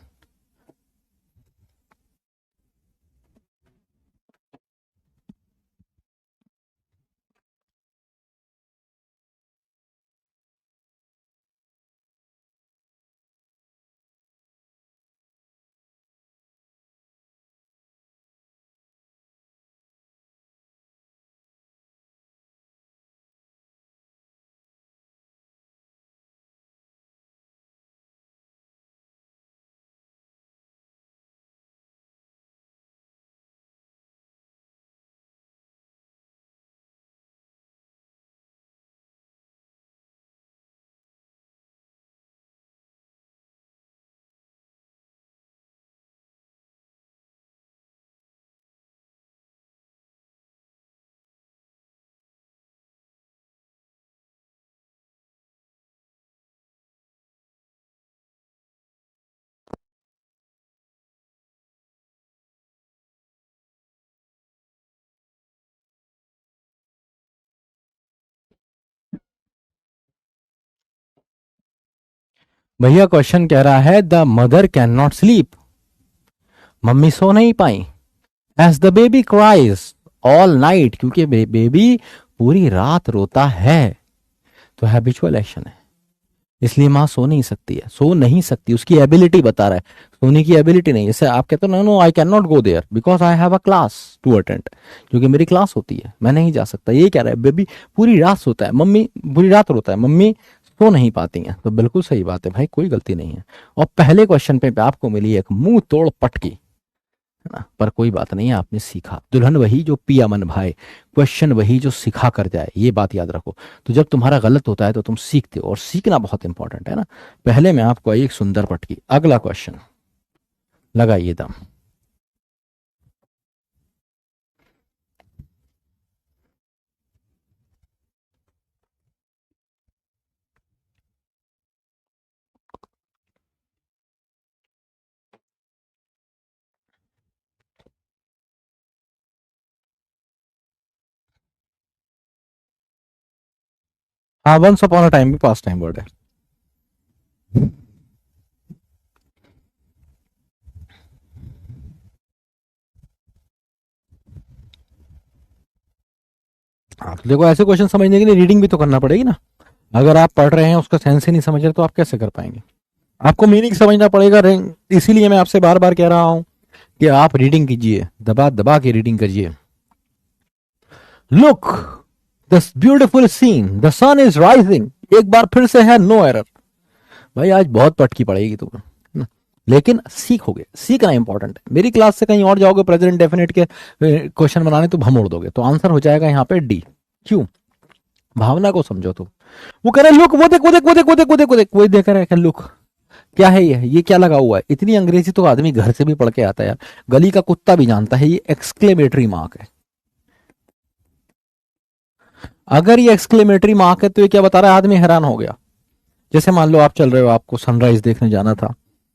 भैया क्वेश्चन कह रहा है the mother can not sleep, mummy सो नहीं पाई, as the baby cries all night, क्योंकि बेबी पूरी रात रोता है। तो हैबिचुअल एक्शन है, इसलिए माँ सो नहीं सकती है, सो नहीं सकती, उसकी एबिलिटी बता रहा है, सोने की एबिलिटी नहीं। जैसे आप कहते हो no no I can not go there because I have a class to attend, क्योंकि मेरी क्लास होती है, मैं नहीं जा सकता। ये कह रहा है बेबी पूरी रात सोता है, मम्मी पूरी रात रोता है, मम्मी सो नहीं पाती हैं। तो बिल्कुल सही बात है भाई, कोई गलती नहीं है। और पहले क्वेश्चन पे आपको मिली एक मुंह तोड़ पटकी, है ना, पर कोई बात नहीं है, आपने सीखा। दुल्हन वही जो पिया मन भाए, क्वेश्चन वही जो सिखा कर जाए, ये बात याद रखो। तो जब तुम्हारा गलत होता है तो तुम सीखते हो, और सीखना बहुत इंपॉर्टेंट है ना। पहले मैं आपको एक सुंदर पटकी। अगला क्वेश्चन लगाइए दम। हाँ, वंस अपॉन अ टाइम भी पास्ट टाइम वर्ड है। हाँ, तो देखो ऐसे क्वेश्चन समझने के लिए रीडिंग भी तो करना पड़ेगी ना। अगर आप पढ़ रहे हैं उसका सेंस ही नहीं समझ रहे तो आप कैसे कर पाएंगे। आपको मीनिंग समझना पड़ेगा। इसीलिए मैं आपसे बार बार कह रहा हूं कि आप रीडिंग कीजिए, दबा दबा के रीडिंग करिए। Look this beautiful scene, the sun is rising. एक बार फिर से है नो एरर। भाई आज बहुत पटकी पड़ेगी तुम्हें ना, लेकिन सीखोगे, सीखना इंपॉर्टेंट है। मेरी क्लास से कहीं और जाओगे प्रेजेंट डेफिनेट के क्वेश्चन बनाने तो भमोड़ दोगे, तो आंसर हो जाएगा यहाँ पे डी। क्यों? भावना को समझो तुम। वो कह रहे लुक, वो देख वो देख वो देख वो देख वो देख वो देख, वही देख रहे हैं लुक। क्या है ये क्या लगा हुआ है? इतनी अंग्रेजी तो आदमी घर से भी पढ़ के आता है यार, गली का कुत्ता भी जानता है, ये एक्सक्लेमेटरी मार्क है। अगर ये एक्सक्लेमेटरी मार्क है तो ये क्या बता रहा है? आदमी हैरान हो गया। जैसे मान लो आप चल रहे हो, आपको सनराइज देखने जाना था,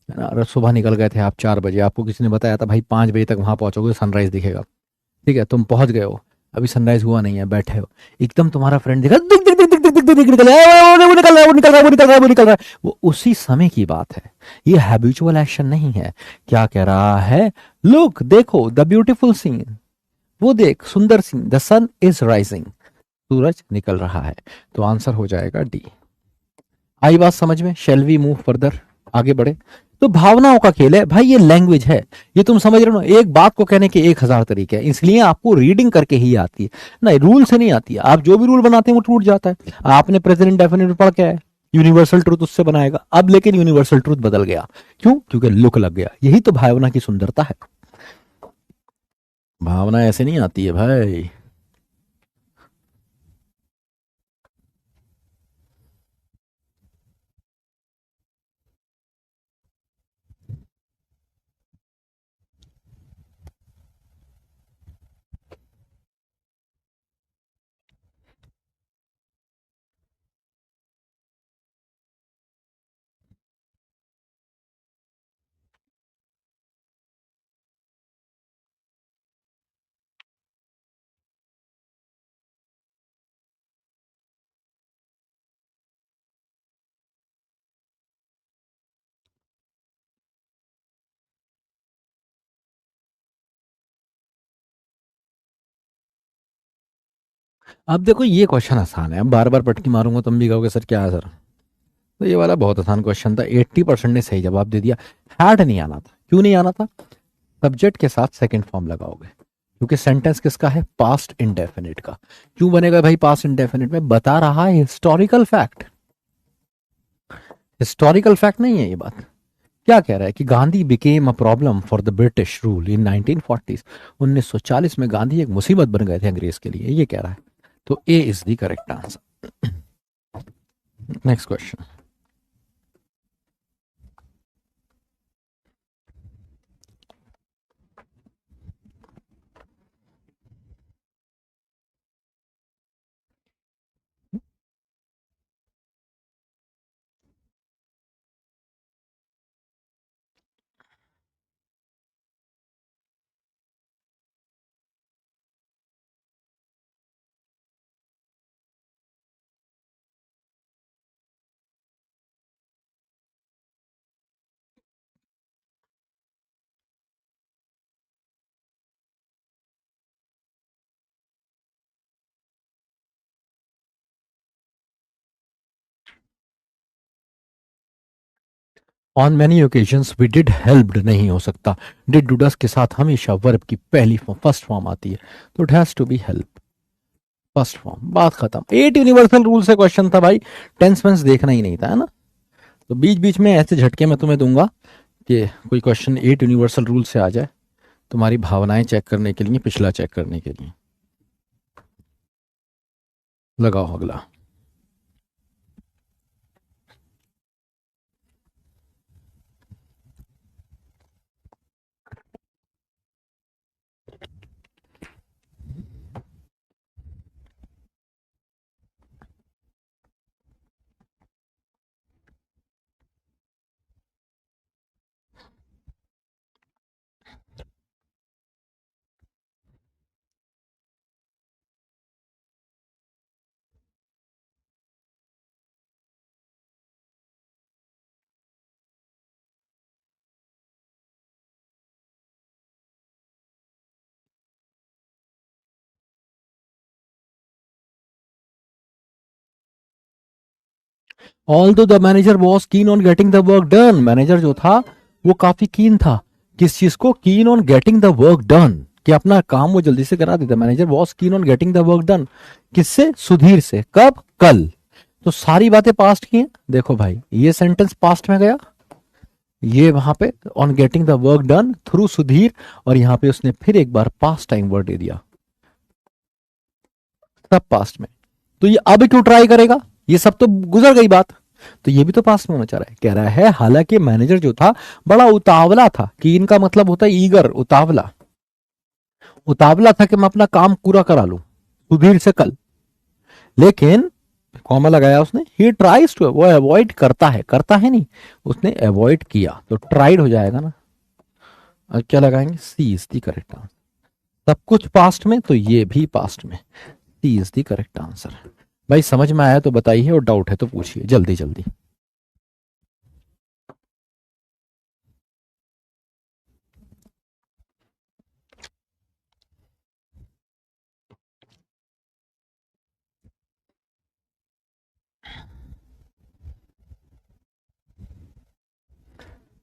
है ना, और सुबह निकल गए थे आप 4 बजे, आपको किसी ने बताया था भाई 5 बजे तक वहां पहुंचोगे सनराइज दिखेगा। ठीक है, तुम पहुंच गए हो, अभी सनराइज हुआ नहीं है, बैठे हो, एकदम तुम्हारा फ्रेंड दिखा, दिख दिख दिख दिख दिख दिख दिख दिख निकल रहा है, वो निकल रहा है, वो निकल रहा है, वो निकल रहा है, वो निकल रहा है, वो उसी समय की बात है। ये हैबिचुअल एक्शन नहीं है। क्या कह रहा है? लुक, देखो द ब्यूटीफुल सीन, वो देख सुंदर scene, the sun is rising, सूरज निकल रहा है। तो आंसर हो जाएगा डी। आई बात समझ में? शेल वी मूव फर्दर, आगे बढ़े। तो भावनाओं का खेल है भाई, ये लैंग्वेज है। ये तुम समझ रहे हो, एक बात को कहने के 1,000 तरीके हैं, इसलिए आपको रीडिंग करके ही आती है ना, रूल से नहीं आती है। आप जो भी रूल बनाते हैं वो टूट जाता है। आपने प्रेजेंट डेफिनेट पढ़ के आए, यूनिवर्सल ट्रूथ उससे बनाएगा अब, लेकिन यूनिवर्सल ट्रूथ बदल गया। क्यों? क्योंकि लुक लग गया। यही तो भावना की सुंदरता है। भावना ऐसे नहीं आती है भाई। अब देखो ये क्वेश्चन आसान है, अब बार बार पटकी मारूंगा तुम भी कहोगे सर क्या है सर। तो ये वाला बहुत आसान क्वेश्चन था, 80% ने सही जवाब दे दिया। हैड नहीं आना था। क्यों नहीं आना था? सब्जेक्ट के साथ सेकंड फॉर्म लगाओगे, क्योंकि सेंटेंस किसका है? पास्ट इंडेफिनिट का। क्यों बनेगा भाई पास्ट इंडेफिनिट में? बता रहा है हिस्टोरिकल फैक्ट। हिस्टोरिकल फैक्ट नहीं है ये बात। क्या कह रहा है कि Gandhi became a problem for the British rule in 1940s। 1940 में गांधी एक मुसीबत बन गए थे अंग्रेज के लिए, ये कह रहा है। तो A is the correct answer. Next question. On many occasions we did helped नहीं हो सकता। डिड डू डस के साथ हमेशा वर्ब की पहली फॉर्म फर्स्ट फॉर्म आती है, तो it has to be help, first form, बात खत्म। 8 यूनिवर्सल रूल से क्वेश्चन था भाई, टेंस वेंस देखना ही नहीं था, है ना। तो बीच बीच में ऐसे झटके मैं तुम्हें दूंगा कि कोई क्वेश्चन 8 यूनिवर्सल रूल से आ जाए, तुम्हारी भावनाएं चेक करने के लिए, पिछला चेक करने के लिए। लगाओ अगला। Although the manager was keen on getting the work done, manager जो था वो काफी कीन था किस चीज को? Keen on getting the work done, कि अपना काम वो जल्दी से करा देता। Manager was keen on getting the work done, किससे? सुधीर से। कब? कल। तो सारी बातें पास्ट की हैं। देखो भाई, ये सेंटेंस पास्ट में गया, ये वहां पे on getting the work done through Sudhir, और यहां पे उसने फिर एक बार पास्ट टाइम वर्ड दे दिया, सब पास्ट में। तो ये अब क्यों ट्राई करेगा? ये सब तो गुजर गई बात, तो ये भी तो पास्ट में होना चाह रहा है। कह रहा है हालांकि मैनेजर जो था बड़ा उतावला था, कि इनका मतलब होता है ईगर, उतावला, उतावला था कि मैं अपना काम पूरा करा लूं सुधीर से कल, लेकिन कॉमा लगाया उसने, ही ट्राइज टू, वो अवॉइड करता है, करता है नहीं, उसने अवॉइड किया, तो ट्राइड हो जाएगा ना। अब क्या लगाएंगे? सी इज द करेक्ट आंसर। सब कुछ पास्ट में, तो ये भी पास्ट में, सी इज द करेक्ट आंसर। भाई समझ में आया तो बताइए, और डाउट है तो पूछिए जल्दी जल्दी।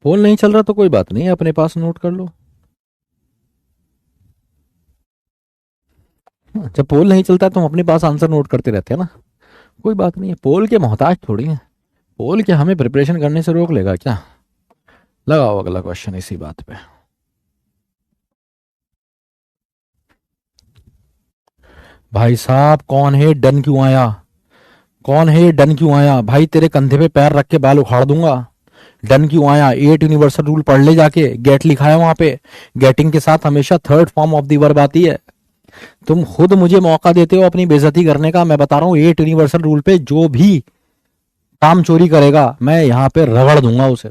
पोल नहीं चल रहा तो कोई बात नहीं, अपने पास नोट कर लो। जब पोल नहीं चलता तो हम अपने पास आंसर नोट करते रहते हैं ना, कोई बात नहीं है, पोल के मोहताज थोड़ी है। पोल के हमें प्रिपरेशन करने से रोक लेगा क्या? लगाओ अगला क्वेश्चन इसी बात पे। भाई साहब कौन है? डन क्यों आया? कौन है? डन क्यों आया? भाई तेरे कंधे पे पैर रख के बाल उखाड़ दूंगा। डन क्यों आया? एट यूनिवर्सल रूल पढ़ ले जाके, गेट लिखा है वहां पे, गेटिंग के साथ हमेशा third form of the verb आती है। तुम खुद मुझे मौका देते हो अपनी बेइज्जती करने का। मैं बता रहा हूँ, एट यूनिवर्सल रूल पे जो भी काम चोरी करेगा मैं यहाँ पे रगड़ दूंगा उसे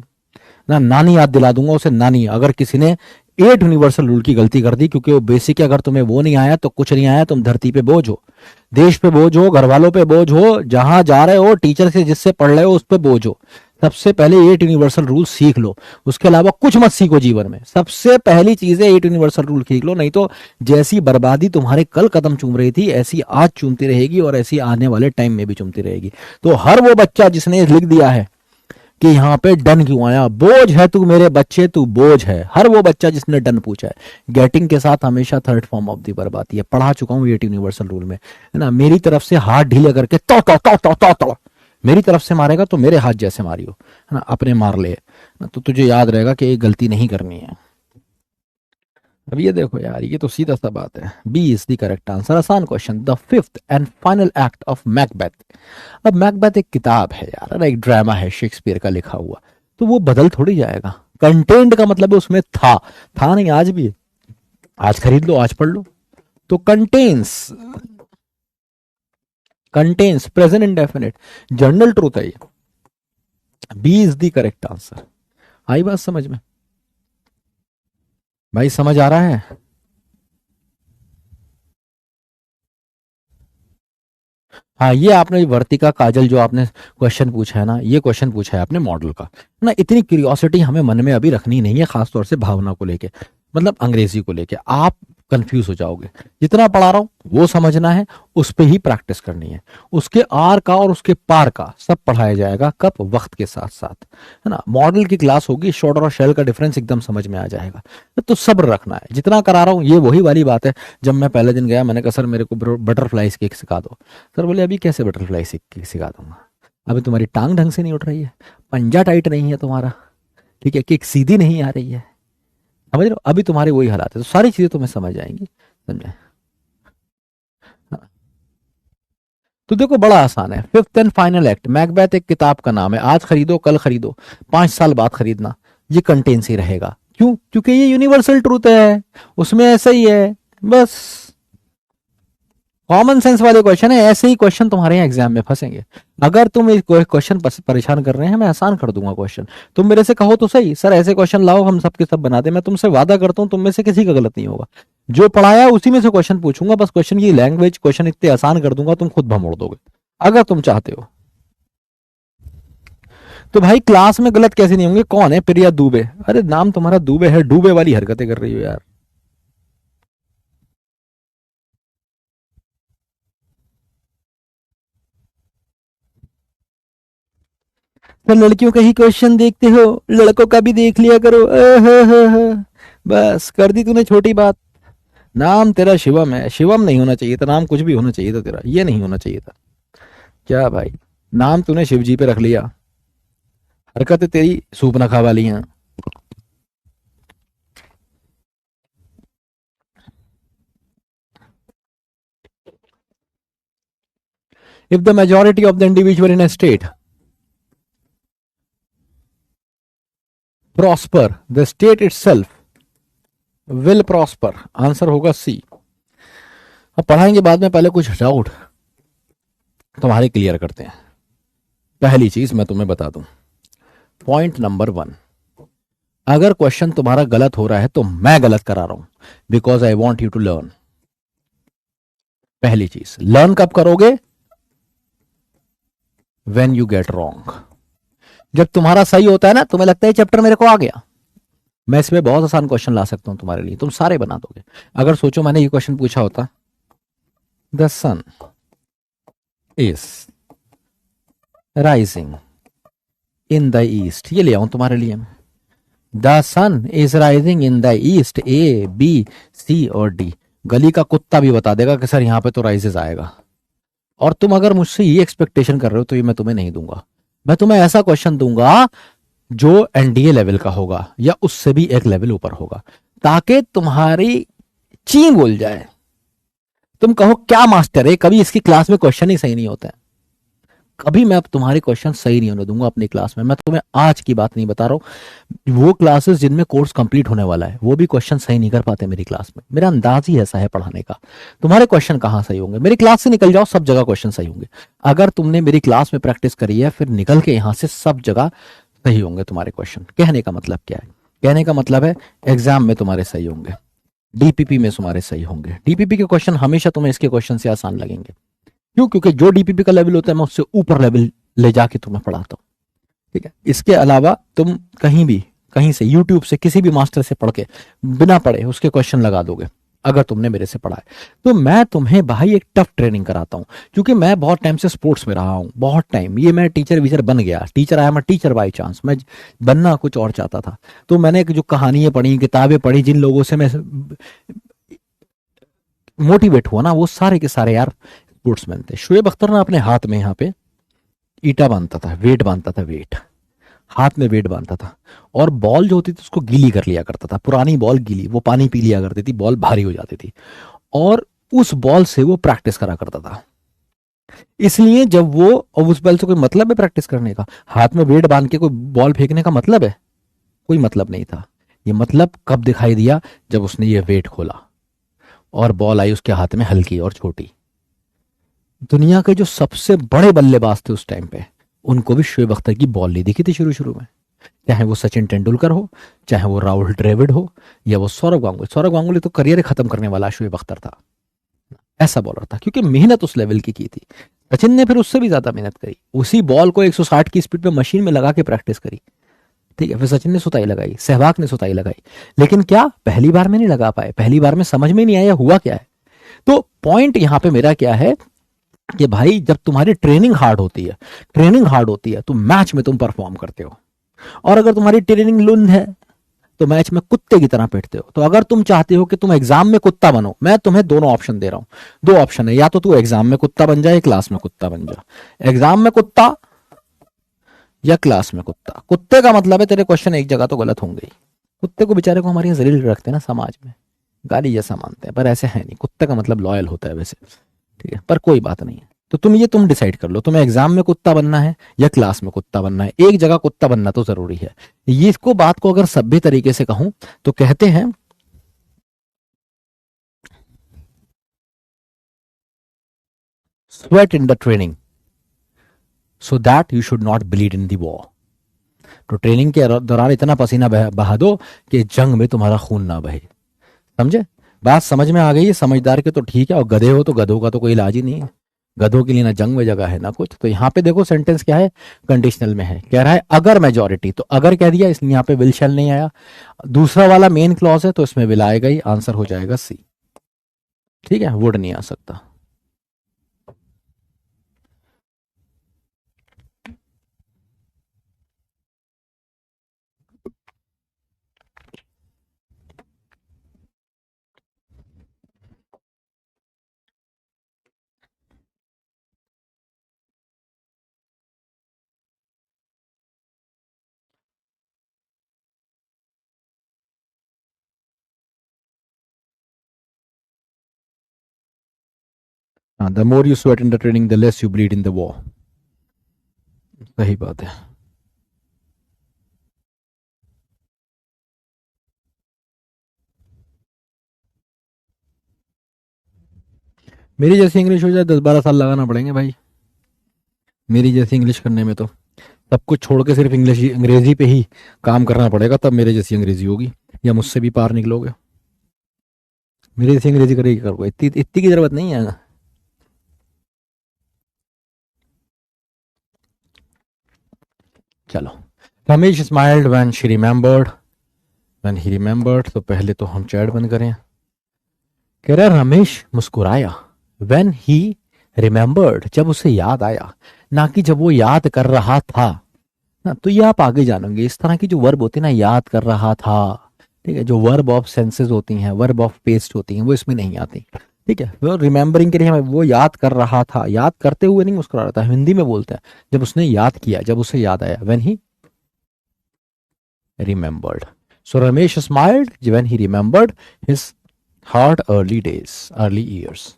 ना, नानी याद दिला दूंगा उसे। नानी, अगर किसी ने एट यूनिवर्सल रूल की गलती कर दी, क्योंकि वो बेसिक है, अगर तुम्हें वो नहीं आया तो कुछ नहीं आया, तुम धरती पे बोझ हो, देश पे बोझ हो, घर वालों पे बोझ हो, जहां जा रहे हो, टीचर से जिससे पढ़ रहे हो उस पे बोझ हो। सबसे पहले एट यूनिवर्सल रूल सीख लो, उसके अलावा कुछ मत सीखो जीवन में। सबसे पहली चीज है एट यूनिवर्सल रूल सीख लो, नहीं तो जैसी बर्बादी तुम्हारे कल कदम चूम रही थी ऐसी आज चूमती रहेगी, और ऐसी आने वाले टाइम में भी चूमती रहेगी। तो हर वो बच्चा जिसने लिख दिया है कि यहाँ पे डन क्यों आया, बोझ है तू मेरे बच्चे, तू बोझ है, हर वो बच्चा जिसने डन पूछा है। गेटिंग के साथ हमेशा third form of the verb आती है, पढ़ा चुका हूँ एट यूनिवर्सल रूल में, है ना। मेरी तरफ से हाथ ढीले करके तो मेरी तरफ से मारेगा तो मेरे हाथ जैसे मारियो, है ना, अपने मार ले ना, तो तुझे याद रहेगा कि एक गलती नहीं करनी है। अब ये देखो यार, ये तो सीधा सा बात है, B is the correct answer. आसान question, the fifth and final act of Macbeth. अब मैकबेथ एक किताब है यार, एक ड्रामा है शेक्सपियर का लिखा हुआ, तो वो बदल थोड़ी जाएगा। कंटेंट का मतलब है उसमें था नहीं, आज भी है, आज खरीद लो, आज पढ़ लो। तो contents, contents present indefinite, general truth है ये, B is the correct answer. आई बात समझ में? भाई समझ आ रहा है? हाँ, ये आपने वर्तिका काजल जो आपने क्वेश्चन पूछा है ना, ये क्वेश्चन पूछा है आपने मॉडल का ना। इतनी क्यूरियोसिटी हमें मन में अभी रखनी नहीं है, खासतौर से भावना को लेके, मतलब अंग्रेजी को लेके आप कंफ्यूज हो जाओगे। जितना पढ़ा रहा हूं वो समझना है, उस पे ही प्रैक्टिस करनी है। उसके आर का और उसके पार का सब पढ़ाया जाएगा, कब? वक्त के साथ साथ, है ना। मॉडल की क्लास होगी, शॉर्टर और शेल का डिफरेंस एकदम समझ में आ जाएगा। तो सब्र रखना है, जितना करा रहा हूं ये वही वाली बात है। जब मैं पहले दिन गया, मैंने कहा सर मेरे को बटरफ्लाई केक सिखा दो। सर बोले अभी कैसे बटरफ्लाई केक सिखा दूंगा? अभी तुम्हारी टांग ढंग से नहीं उठ रही है, पंजा टाइट नहीं है तुम्हारा, ठीक है, केक सीधी नहीं आ रही है, समझ रहे हो? अभी तुम्हारे वही हालात है, तो सारी चीजें तुम्हें समझ आएंगी, समझे? हाँ। तो देखो बड़ा आसान है, fifth and final act. Macbeth एक किताब का नाम है, आज खरीदो कल खरीदो 5 साल बाद खरीदना, ये कंटेंस ही रहेगा। क्यों? क्योंकि ये यूनिवर्सल ट्रूथ है, उसमें ऐसा ही है, बस। कॉमन सेंस वाले क्वेश्चन है, ऐसे ही क्वेश्चन तुम्हारे यहाँ एग्जाम में फंसेंगे। अगर तुम इस क्वेश्चन परेशान कर रहे हैं, मैं आसान कर दूंगा क्वेश्चन। तुम मेरे से कहो तो सही, सर ऐसे क्वेश्चन लाओ हम सबके सब बना दे, मैं तुमसे वादा करता हूं तुम में से किसी का गलत नहीं होगा। जो पढ़ाया उसी में से क्वेश्चन पूछूंगा, बस क्वेश्चन की लैंग्वेज, क्वेश्चन इतने आसान कर दूंगा तुम खुद भमोड़ दोगे, अगर तुम चाहते हो। तो भाई क्लास में गलत कैसे नहीं होंगे? कौन है प्रिया दुबे? अरे नाम तुम्हारा दुबे है, डूबे वाली हरकतें कर रही हो यार। तो लड़कियों का ही क्वेश्चन देखते हो, लड़कों का भी देख लिया करो। बस कर दी तूने छोटी बात। नाम तेरा शिवम है, शिवम नहीं होना चाहिए था, नाम कुछ भी होना चाहिए था तेरा, ये नहीं होना चाहिए था। क्या भाई, नाम तूने शिव जी पे रख लिया। हरकतें तेरी सूपनखा वाली हैं। If the majority of the individual in A state prosper the state itself will prosper. Answer होगा सी। अब पढ़ाएंगे बाद में, पहले कुछ डाउट तुम्हारे क्लियर करते हैं। पहली चीज मैं तुम्हें बता दूं, पॉइंट नंबर वन, अगर क्वेश्चन तुम्हारा गलत हो रहा है तो मैं गलत करा रहा हूं, because I want you to learn. पहली चीज, लर्न कब करोगे? When you get wrong. जब तुम्हारा सही होता है ना, तुम्हें लगता है चैप्टर मेरे को आ गया, मैं इसमें बहुत आसान क्वेश्चन ला सकता हूं तुम्हारे लिए, तुम सारे बना दोगे। अगर सोचो मैंने ये क्वेश्चन पूछा होता, the sun is rising in the east, ये ले आऊं तुम्हारे लिए। The sun is rising in the east, A B C और डी। गली का कुत्ता भी बता देगा कि सर यहां पे तो राइजेस आएगा। और तुम अगर मुझसे ये एक्सपेक्टेशन कर रहे हो तो ये मैं तुम्हें नहीं दूंगा। मैं तुम्हें ऐसा क्वेश्चन दूंगा जो एनडीए लेवल का होगा या उससे भी एक लेवल ऊपर होगा, ताकि तुम्हारी ची बोल जाए, तुम कहो क्या मास्टर है, कभी इसकी क्लास में क्वेश्चन ही सही नहीं होता है। कभी मैं अब तुम्हारे क्वेश्चन सही नहीं होने दूंगा अपनी क्लास में। मैं तुम्हें आज की बात नहीं बता रहा हूं, वो क्लासेस जिनमें कोर्स कंप्लीट होने वाला है वो भी क्वेश्चन सही नहीं कर पाते मेरी क्लास में। मेरा अंदाज ही ऐसा है पढ़ाने का। तुम्हारे क्वेश्चन कहां सही होंगे? मेरी क्लास से निकल जाओ, सब जगह क्वेश्चन सही होंगे। अगर तुमने मेरी क्लास में प्रैक्टिस करी है, फिर निकल के यहां से सब जगह सही होंगे तुम्हारे क्वेश्चन। कहने का मतलब क्या है? कहने का मतलब है एग्जाम में तुम्हारे सही होंगे, डीपीपी में तुम्हारे सही होंगे। डीपीपी के क्वेश्चन हमेशा तुम्हें इसके क्वेश्चन से आसान लगेंगे। क्यों? क्योंकि जो डीपीपी का लेवल होता है मैं उससे ऊपर लेवल ले जाके तुम्हें पढ़ाता हूँ। ठीक है, इसके अलावा तुम कहीं भी, कहीं से, यूट्यूब से, किसी भी मास्टर से पढ़ के, बिना पढ़े उसके क्वेश्चन लगा दोगे अगर तुमने मेरे से पढ़ा है। तो मैं तुम्हें भाई एक टफ ट्रेनिंग कराता हूँ, क्योंकि मैं बहुत टाइम से स्पोर्ट्स में रहा हूँ, बहुत टाइम। ये मैं टीचर वीचर बन गया, टीचर आया, मैं टीचर बाई चांस, मैं बनना कुछ और चाहता था। तो मैंने जो कहानियां पढ़ी, किताबें पढ़ी, जिन लोगों से मैं मोटिवेट हुआ ना, वो सारे के सारे यार स्पोर्ट्समैन थे। शुएब अख्तर ना अपने हाथ में यहाँ पे ईटा बांधता था, वेट बांधता था, वेट हाथ में वेट बांधता था, और बॉल जो होती थी उसको गीली कर लिया करता था। पुरानी बॉल गीली, वो पानी पी लिया करती थी, बॉल भारी हो जाती थी, और उस बॉल से वो प्रैक्टिस करा करता था। इसलिए जब वो, और उस बॉल से कोई मतलब है प्रैक्टिस करने का? हाथ में वेट बांध के कोई बॉल फेंकने का मतलब है? कोई मतलब नहीं था। ये मतलब कब दिखाई दिया? जब उसने ये वेट खोला और बॉल आई उसके हाथ में हल्की और छोटी। दुनिया के जो सबसे बड़े बल्लेबाज थे उस टाइम पे, उनको भी शोएब अख्तर की बॉल नहीं दिखी थी शुरू शुरू में। चाहे वो सचिन तेंदुलकर हो, चाहे वो राहुल द्रविड़ हो, या वो सौरव गांगुली। सौरव गांगुली तो करियर खत्म करने वाला शोएब अख्तर था, ऐसा बॉलर था, क्योंकि मेहनत उस लेवल की थी। सचिन ने फिर उससे भी ज्यादा मेहनत करी, उसी बॉल को 160 की स्पीड पे मशीन में लगा के प्रैक्टिस करी। ठीक है, फिर सचिन ने सुताई लगाई, सहवाग ने सुताई लगाई, लेकिन क्या पहली बार में नहीं लगा पाए, पहली बार में समझ में नहीं आया हुआ क्या है। तो पॉइंट यहां पे मेरा क्या है कि भाई जब तुम्हारी ट्रेनिंग हार्ड होती है, ट्रेनिंग हार्ड होती है, तो मैच में तुम परफॉर्म करते हो। और अगर तुम्हारी ट्रेनिंग लुंड है तो मैच में कुत्ते की तरह पिटते हो। तो अगर तुम चाहते हो कि तुम एग्जाम में कुत्ता बनो, मैं तुम्हें दोनों ऑप्शन दे रहा हूं। दो ऑप्शन है, या तो तू एग्जाम में कुत्ता बन जाए, क्लास में कुत्ता बन जा। एग्जाम में कुत्ता या क्लास में कुत्ता। कुत्ते का मतलब है तेरे क्वेश्चन एक जगह तो गलत होंगे ही। कुत्ते को बेचारे को हमारे यहाँ जलील रखते हैं ना समाज में, गाली जैसा मानते हैं, पर ऐसे है नहीं। कुत्ते का मतलब लॉयल होता है वैसे। ठीक है, पर कोई बात नहीं है। तो तुम डिसाइड कर लो, तुम्हें एग्जाम में कुत्ता बनना है या क्लास में कुत्ता बनना है। एक जगह कुत्ता बनना तो जरूरी है। ये इसको बात को अगर सभ्य तरीके से कहूं तो कहते हैं, sweat in the training so that you should not bleed in the war. तो ट्रेनिंग के दौरान इतना पसीना बहा दो कि जंग में तुम्हारा खून ना बहे। समझे? बात समझ में आ गई है? समझदार के तो ठीक है, और गधे हो तो गधों का तो कोई इलाज ही नहीं है। गधों के लिए ना जंग में जगह है ना कुछ। तो यहाँ पे देखो सेंटेंस क्या है, कंडीशनल में है, कह रहा है अगर मेजोरिटी, तो अगर कह दिया इसलिए यहाँ पे विल शैल नहीं आया। दूसरा वाला मेन क्लॉज है तो इसमें विल आएगा ही, आंसर हो जाएगा सी। ठीक है, वुड नहीं आ सकता। हाँ, the more you sweat in the training the less you bleed in the war. सही बात है। मेरी जैसी इंग्लिश हो जाए 10-12 साल लगाना पड़ेंगे भाई, मेरी जैसी इंग्लिश करने में तो सब कुछ छोड़ के सिर्फ इंग्लिश अंग्रेजी पे ही काम करना पड़ेगा, तब मेरे जैसी अंग्रेजी होगी, या मुझसे भी पार निकलोगे। मेरे जैसी अंग्रेजी करेगी करोगे, इतनी इतनी की जरूरत नहीं है। चलो, Ramesh smiled when she remembered, when he remembered, तो पहले तो हम चैट बंद करें। कह रहा है रमेश मुस्कुराया, व्हेन ही रिमेंबर्ड, जब उसे याद आया, ना कि जब वो याद कर रहा था ना। तो ये आप आगे जानेंगे, इस तरह की जो वर्ब होती है ना, याद कर रहा था, ठीक है, जो वर्ब ऑफ सेंसेस होती हैं, वर्ब ऑफ पेस्ट होती हैं, वो इसमें नहीं आती। ठीक है, वो रिमेंबरिंग के लिए हमें वो याद कर रहा था, याद करते हुए नहीं मुस्कुरा रहा था, हिंदी में बोलते हैं जब उसने याद किया, जब उसे याद आया, when he remembered. So Ramesh smiled when he remembered his hard early days, early years.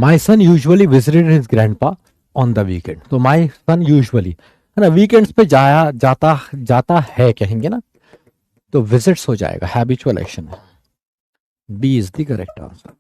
My son usually visited his grandpa on the weekend. तो my son usually है ना, वीकेंड्स पे जाया जाता जाता है कहेंगे ना, तो विजिट्स हो जाएगा, हैबिचुअल एक्शन है। B is the correct answer.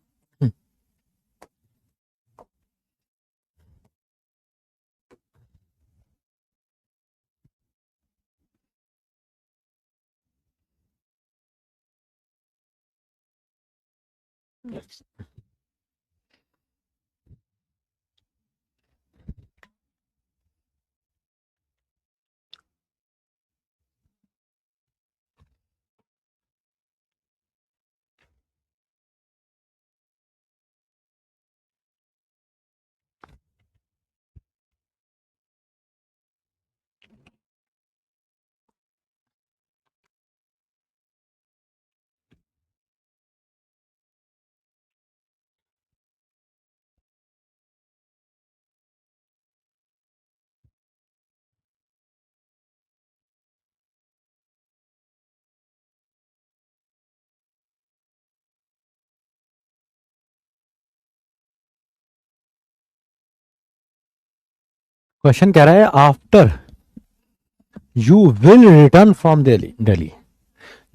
Question कह रहा है after you will return from Delhi, Delhi,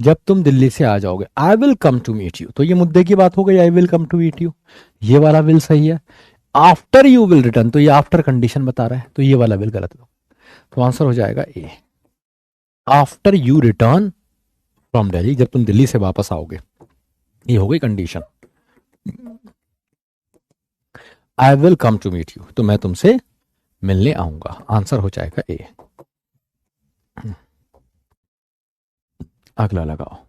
जब तुम दिल्ली से आ जाओगे, I will come to meet you, तो ये मुद्दे की बात हो गई, I will come to meet you, ये वाला विल सही है। आफ्टर यू विल रिटर्न, तो ये आफ्टर कंडीशन बता रहा है, तो ये वाला विल गलत है, तो आंसर हो जाएगा A. After you return from Delhi, जब तुम दिल्ली से वापस आओगे, ये हो गई condition. I will come to meet you, तो मैं तुमसे मिलने आऊंगा, आंसर हो जाएगा ए। अगला लगाओ।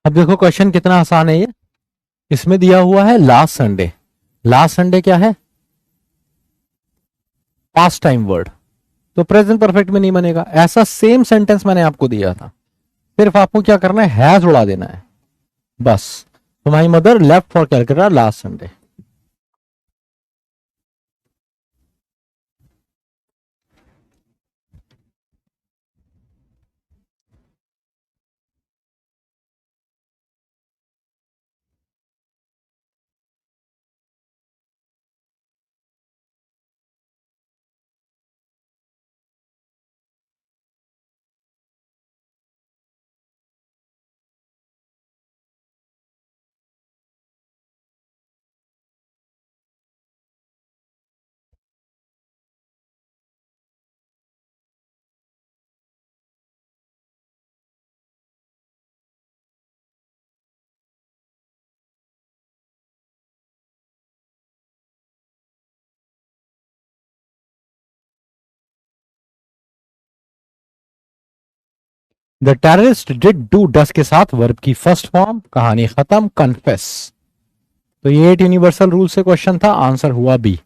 अब देखो क्वेश्चन कितना आसान है ये, इसमें दिया हुआ है लास्ट संडे, लास्ट संडे क्या है, पास्ट टाइम वर्ड, तो प्रेजेंट परफेक्ट में नहीं बनेगा। ऐसा सेम सेंटेंस मैंने आपको दिया था, सिर्फ आपको क्या करना है, हैज उड़ा देना है बस। तो my mother left for Calcutta last Sunday. The terrorist did do does के साथ वर्ब की फर्स्ट फॉर्म, कहानी खत्म, कन्फेस। तो ये 8 यूनिवर्सल रूल से क्वेश्चन था, आंसर हुआ B.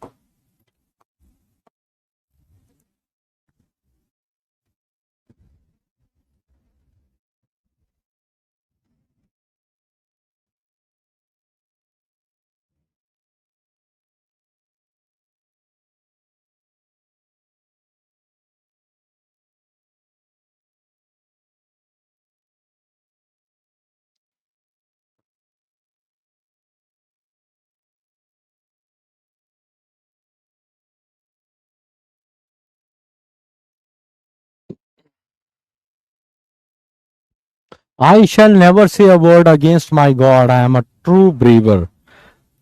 I shall never say a word against my god, I am a true believer.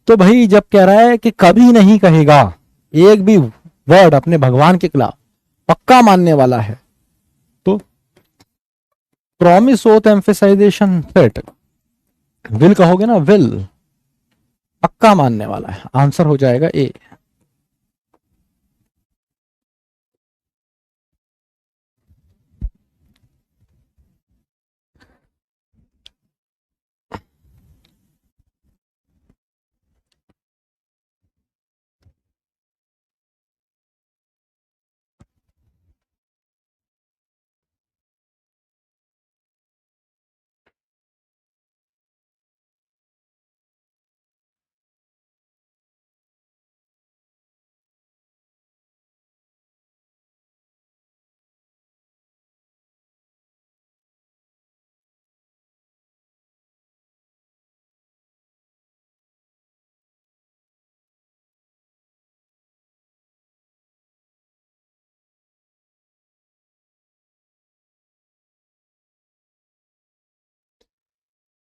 तो भाई जब कह रहा है कि कभी नहीं कहेगा एक भी वर्ड अपने भगवान के खिलाफ, पक्का मानने वाला है, तो प्रॉमिस ओथ एम्फेसाइजेशन थ्रेट, विल कहोगे ना, विल पक्का मानने वाला है, आंसर हो जाएगा A.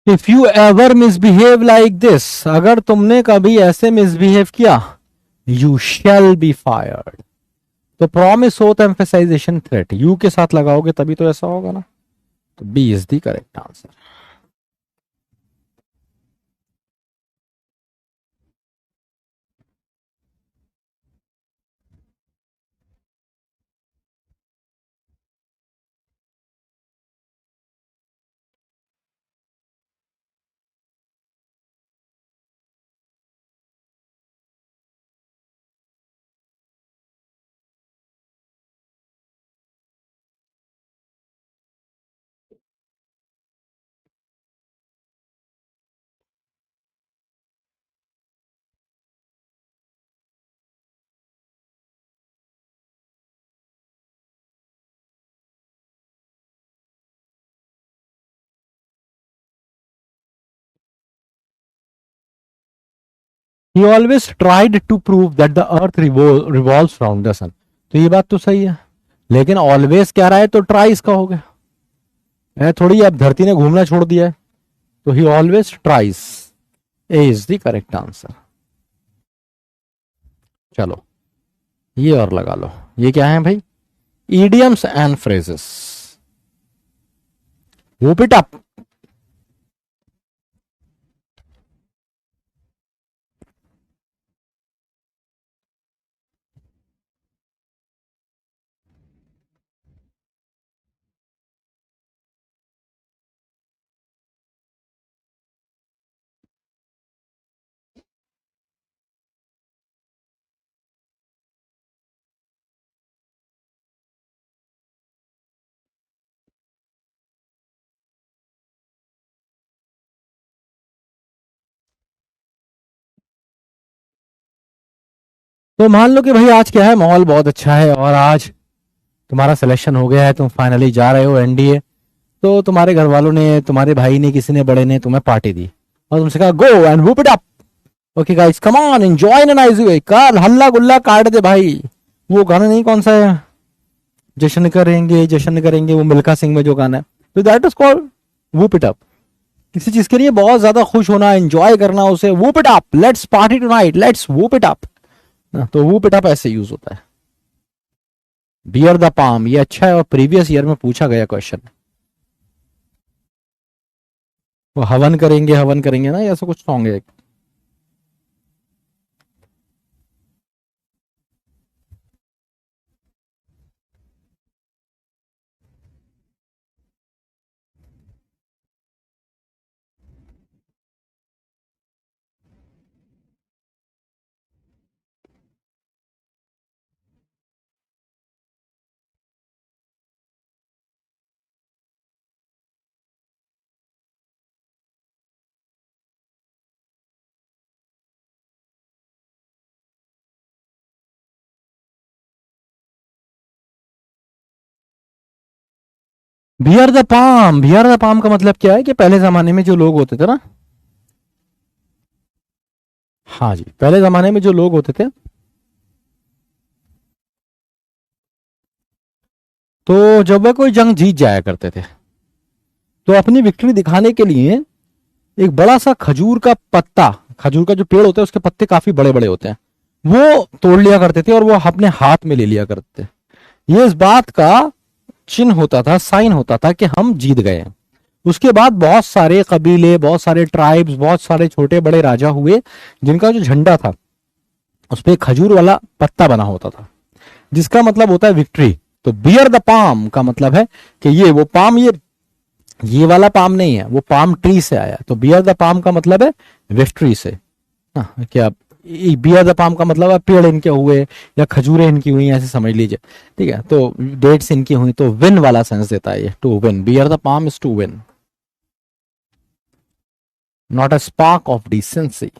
If you ever misbehave like this, अगर तुमने कभी ऐसे मिसबिहेव किया, यू शैल बी फायर्ड। तो प्रॉमिस होता एम्फेसाइजेशन थ्रेट, यू के साथ लगाओगे तभी तो ऐसा होगा ना। तो B is the correct answer. He always tried to prove that the earth revolves around the sun। तो ये बात तो सही है, लेकिन ऑलवेज कह रहा है तो ट्राई इसका हो गया है थोड़ी, अब धरती ने घूमना छोड़ दिया है। तो ही always tries, A is the correct answer. चलो ये और लगा लो, ये क्या है भाई, idioms and phrases। whoop it up। तो मान लो कि भाई आज क्या है, माहौल बहुत अच्छा है और आज तुम्हारा सिलेक्शन हो गया है, तुम फाइनली जा रहे हो एनडीए। तो तुम्हारे घर वालों ने, तुम्हारे भाई ने, किसी ने बड़े ने तुम्हें पार्टी दी और तुमसे कहा go and whoop it up. Okay guys come on enjoy in nice way, कर हल्ला गुल्ला काट दे भाई। वो गाना नहीं, कौन सा है, जश्न करेंगे, वो मिल्खा सिंह में जो गाना है, तो that is called whoop it up. किसी चीज के लिए बहुत ज्यादा खुश होना, एंजॉय करना, उसे whoop it up, let's party tonight, let's whoop it up. तो वूप इट अप ऐसे यूज होता है। बियर द पाम, ये अच्छा है और प्रीवियस ईयर में पूछा गया क्वेश्चन। वो हवन करेंगे ना, ऐसा कुछ सॉन्ग है। Beer the palm, beer the palm का मतलब क्या है कि पहले जमाने में जो लोग होते थे ना, हाँ जी, पहले जमाने में जो लोग होते थे, तो जब वह कोई जंग जीत जाया करते थे, तो अपनी विक्ट्री दिखाने के लिए एक बड़ा सा खजूर का पत्ता, खजूर का जो पेड़ होता है उसके पत्ते काफी बड़े बड़े होते हैं, वो तोड़ लिया करते थे और वो अपने हाथ में ले लिया करते थे। ये इस बात का चिन्ह होता था, साइन होता था कि हम जीत गए हैं। उसके बाद बहुत सारे कबीले, बहुत सारे ट्राइब्स, बहुत सारे छोटे बड़े राजा हुए जिनका जो झंडा था उस पर खजूर वाला पत्ता बना होता था, जिसका मतलब होता है विक्ट्री। तो बियर द पाम का मतलब है कि ये वो पाम, ये वाला पाम नहीं है, वो पाम ट्री से आया। तो बियर द पाम का मतलब है विक्ट्री से। क्या बियर द पाम का मतलब है पेड़ इनके हुए या खजूरें इनकी हुई, ऐसे समझ लीजिए। ठीक है, तो डेट्स इनकी हुई, तो विन वाला सेंस देता है ये, to win. Bear the palm is to win, not a spark of decency.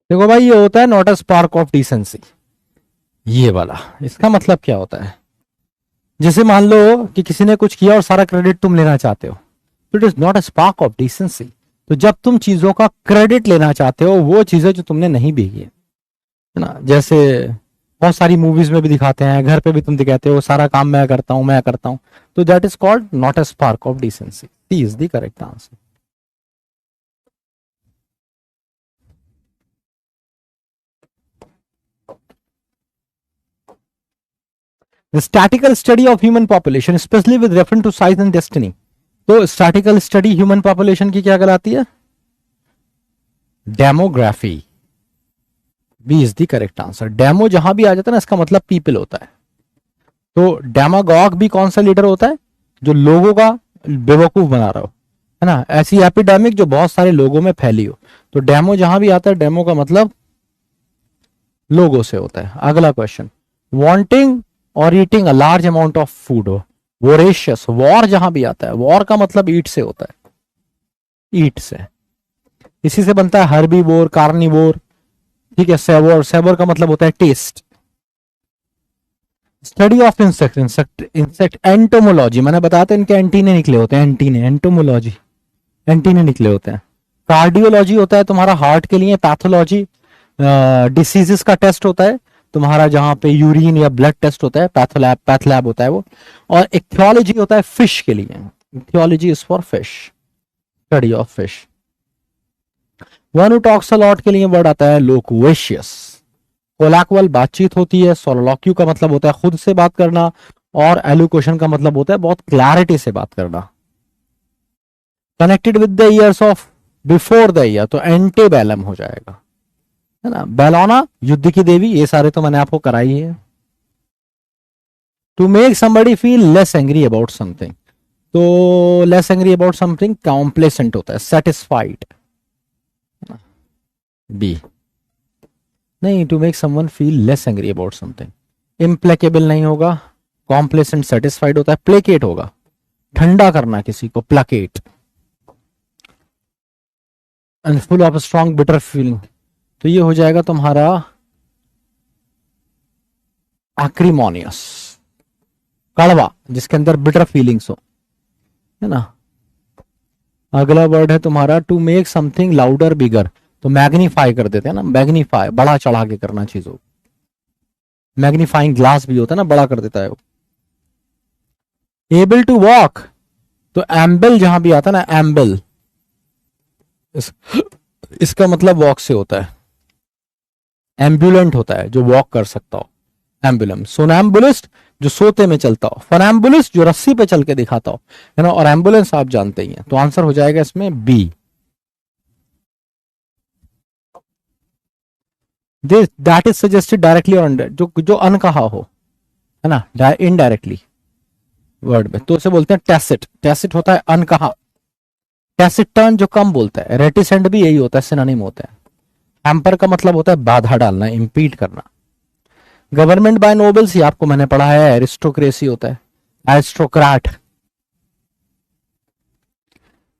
देखो भाई, ये होता है not a spark of decency, ये वाला। इसका मतलब क्या होता है, जैसे मान लो कि किसी ने कुछ किया और सारा क्रेडिट तुम लेना चाहते हो, तो it is not a spark of decency. तो जब तुम चीजों का क्रेडिट लेना चाहते हो, वो चीजें जो तुमने नहीं भी की है ना, जैसे बहुत सारी मूवीज में भी दिखाते हैं, घर पे भी तुम दिखाते हो सारा काम मैं करता हूं, मैं करता हूं, तो that is called not a spark of decency. C is the correct answer. The statical study of human population specially with reference to size and destiny. तो स्टैटिकल स्टडी ह्यूमन पॉपुलेशन की क्या कहलाती है? Demography. B is the correct answer. Demo जहां भी आ जाता है ना, इसका मतलब पीपल होता है। तो डेमागॉग भी कौन सा लीडर होता है? जो लोगों का बेवकूफ बना रहा हो, है ना, ऐसी एपिडेमिक जो बहुत सारे लोगों में फैली हो। तो डेमो जहां भी आता है, डेमो का मतलब लोगों से होता है। अगला क्वेश्चन, वांटिंग और eating a large amount of food हो, वोरेशियस। वॉर जहां भी आता है, वॉर का मतलब ईट से होता है, ईट से। इसी से बनता है हर्बीवोर, कार्निवोर। ठीक है, सेवर, सेवर का मतलब होता है test. Study of insect, insect entomology. मैंने बताया था इनके एंटीने निकले होते हैं, एंटीने, एंटोमोलॉजी, एंटीने निकले होते हैं। कार्डियोलॉजी होता है तुम्हारा हार्ट के लिए। पैथोलॉजी डिसीजेस का टेस्ट होता है तुम्हारा, जहां पे यूरिन या ब्लड टेस्ट होता है, पैथोलैब, पैथलैब होता है वो। और इक्थियोलॉजी होता है फिश के लिए, ichthyology is for fish, study of fish. One who talks a lot के लिए वर्ड आता है लोक्वेशियस। कोलैक्वल बातचीत होती है। सोलोलॉक्यू का मतलब होता है खुद से बात करना, और एलोक्वेशन का मतलब होता है बहुत क्लैरिटी से बात करना। Connected with the years of before the year, तो एंटेबैलम हो जाएगा, है ना। बेलोना, युद्ध की देवी, ये सारे तो मैंने आपको कराई है। To make somebody feel less angry about something, तो less angry about something complacent होता है, सेटिस्फाइड। बी, नहीं, to make someone feel less angry about something. Implacable नहीं होगा, कॉम्प्लेसेंट सेटिस्फाइड होता है। प्लेकेट होगा, ठंडा करना किसी को, placate. And full of strong bitter feeling, तो ये हो जाएगा तुम्हारा एक्रीमोनियस, कड़वा, जिसके अंदर बिटर फीलिंग्स हो, है ना। अगला वर्ड है तुम्हारा टू मेक समथिंग लाउडर बिगर, तो मैग्नीफाई कर देते हैं ना, मैग्नीफाई, बड़ा चढ़ा के करना चीजों। मैग्नीफाइंग ग्लास भी होता है ना, बड़ा कर देता है वो। एबल टू वॉक, तो एम्बल जहां भी आता है ना, एम्बल, इसका मतलब वॉक से होता है। एम्बुलेंट होता है जो वॉक कर सकता हो, एम्बुलेंस। सोनैम्बुलिस्ट जो सोते में चलता हो, फनैम्बुलिस्ट जो रस्सी पे चल के दिखाता हो, है ना। और एम्बुलेंस आप जानते ही हैं, तो आंसर हो जाएगा इसमें B. This that is suggested directly और जो जो अनकहा हो, है ना, इनडायरेक्टली वर्ड में, तो उसे बोलते हैं टैसिट। टैसिट होता है अनकहा। टैसिटर्न जो कम बोलता है, रेटिसेंट भी यही होता है, सिनोनिम होता है। हैम्पर का मतलब होता है बाधा डालना, इम्पीड करना। गवर्नमेंट बाय नोबल्स, ये आपको मैंने पढ़ा है, एरिस्टोक्रेसी होता है, aristocrat.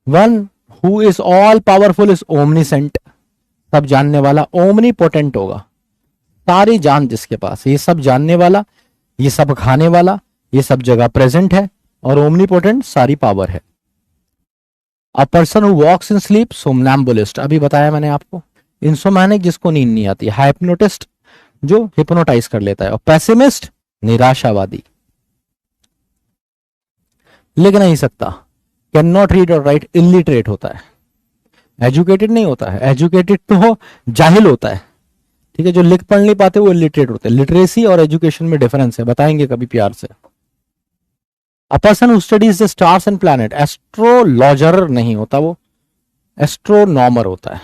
One who is all powerful is omniscient, सब जानने वाला। ओमनी पोटेंट होगा, सारी जान जिसके पास, ये सब जानने वाला, ये सब खाने वाला, ये सब जगह प्रेजेंट है। और ओमनी पोटेंट सारी पावर है। A person who walks in sleep, somnambulist, अभी बताया मैंने आपको। इंसोमैनिक जिसको नींद नहीं आती, हाइप्नोटिस्ट जो हिप्नोटाइज कर लेता है, और पैसिमिस्ट निराशावादी, लिख नहीं सकता, कैन नॉट रीड और राइट, इलिटरेट होता है। एजुकेटेड नहीं होता है, एजुकेटेड तो हो जाहिल होता है, ठीक है। जो लिख पढ़ नहीं पाते वो इलिटरेट होते हैं। लिटरेसी और एजुकेशन में डिफरेंस है, बताएंगे कभी प्यार से। अ person who studies the stars and planet, astrologer नहीं होता वो, एस्ट्रोनॉमर होता है,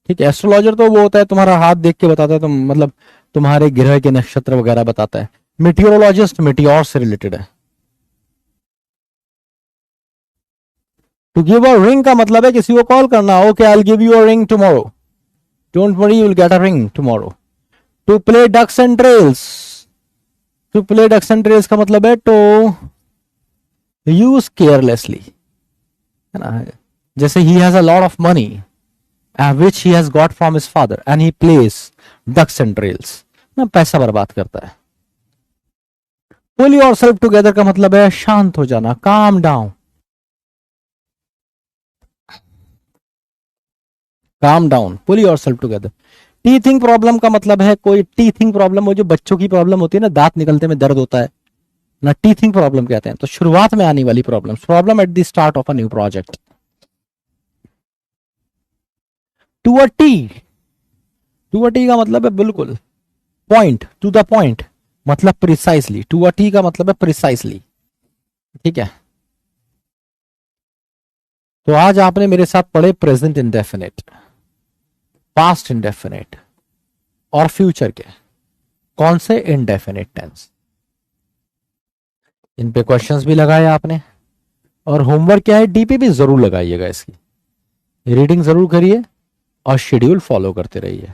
ठीक है। एस्ट्रोलॉजर तो वो होता है तुम्हारा हाथ देख के बताता है, तो मतलब तुम्हारे ग्रह के नक्षत्र वगैरह बताता है। मिटियोरोलॉजिस्ट मिटियोर से रिलेटेड है। टू गिव अ रिंग का मतलब है किसी को कॉल करना, okay I will give you a ring tomorrow, don't worry you will get a ring tomorrow. To play ducks and trails, to play ducks and trails का मतलब है to use carelessly, है ना। जैसे he has a lot of money which he has got from his father and he plays ducks and trails, ना पैसा बर्बाद करता है। पुल योर सेल्फ टूगेदर का मतलब है शांत हो जाना, calm down, calm down, pull yourself together. Teething problem का मतलब है कोई टीथिंग प्रॉब्लम हो, जो बच्चों की प्रॉब्लम होती है ना, दांत निकलते में दर्द होता है ना, टीथिंग प्रॉब्लम कहते हैं। तो शुरुआत में आने वाली problem, problem at the start of a new project. To a T, to a T का मतलब है बिल्कुल, पॉइंट, टू द पॉइंट, मतलब प्रिसाइसली। टू अ टी का मतलब है प्रिसाइसली, ठीक है। तो आज आपने मेरे साथ पढ़े प्रेजेंट इंडेफिनिट, पास्ट इंडेफिनिट और फ्यूचर के कौन से इंडेफिनिट टेंस, इन पे क्वेश्चंस भी लगाए आपने। और होमवर्क क्या है, डीपीपी जरूर लगाइएगा, इसकी रीडिंग जरूर करिए और शेड्यूल फॉलो करते रहिए।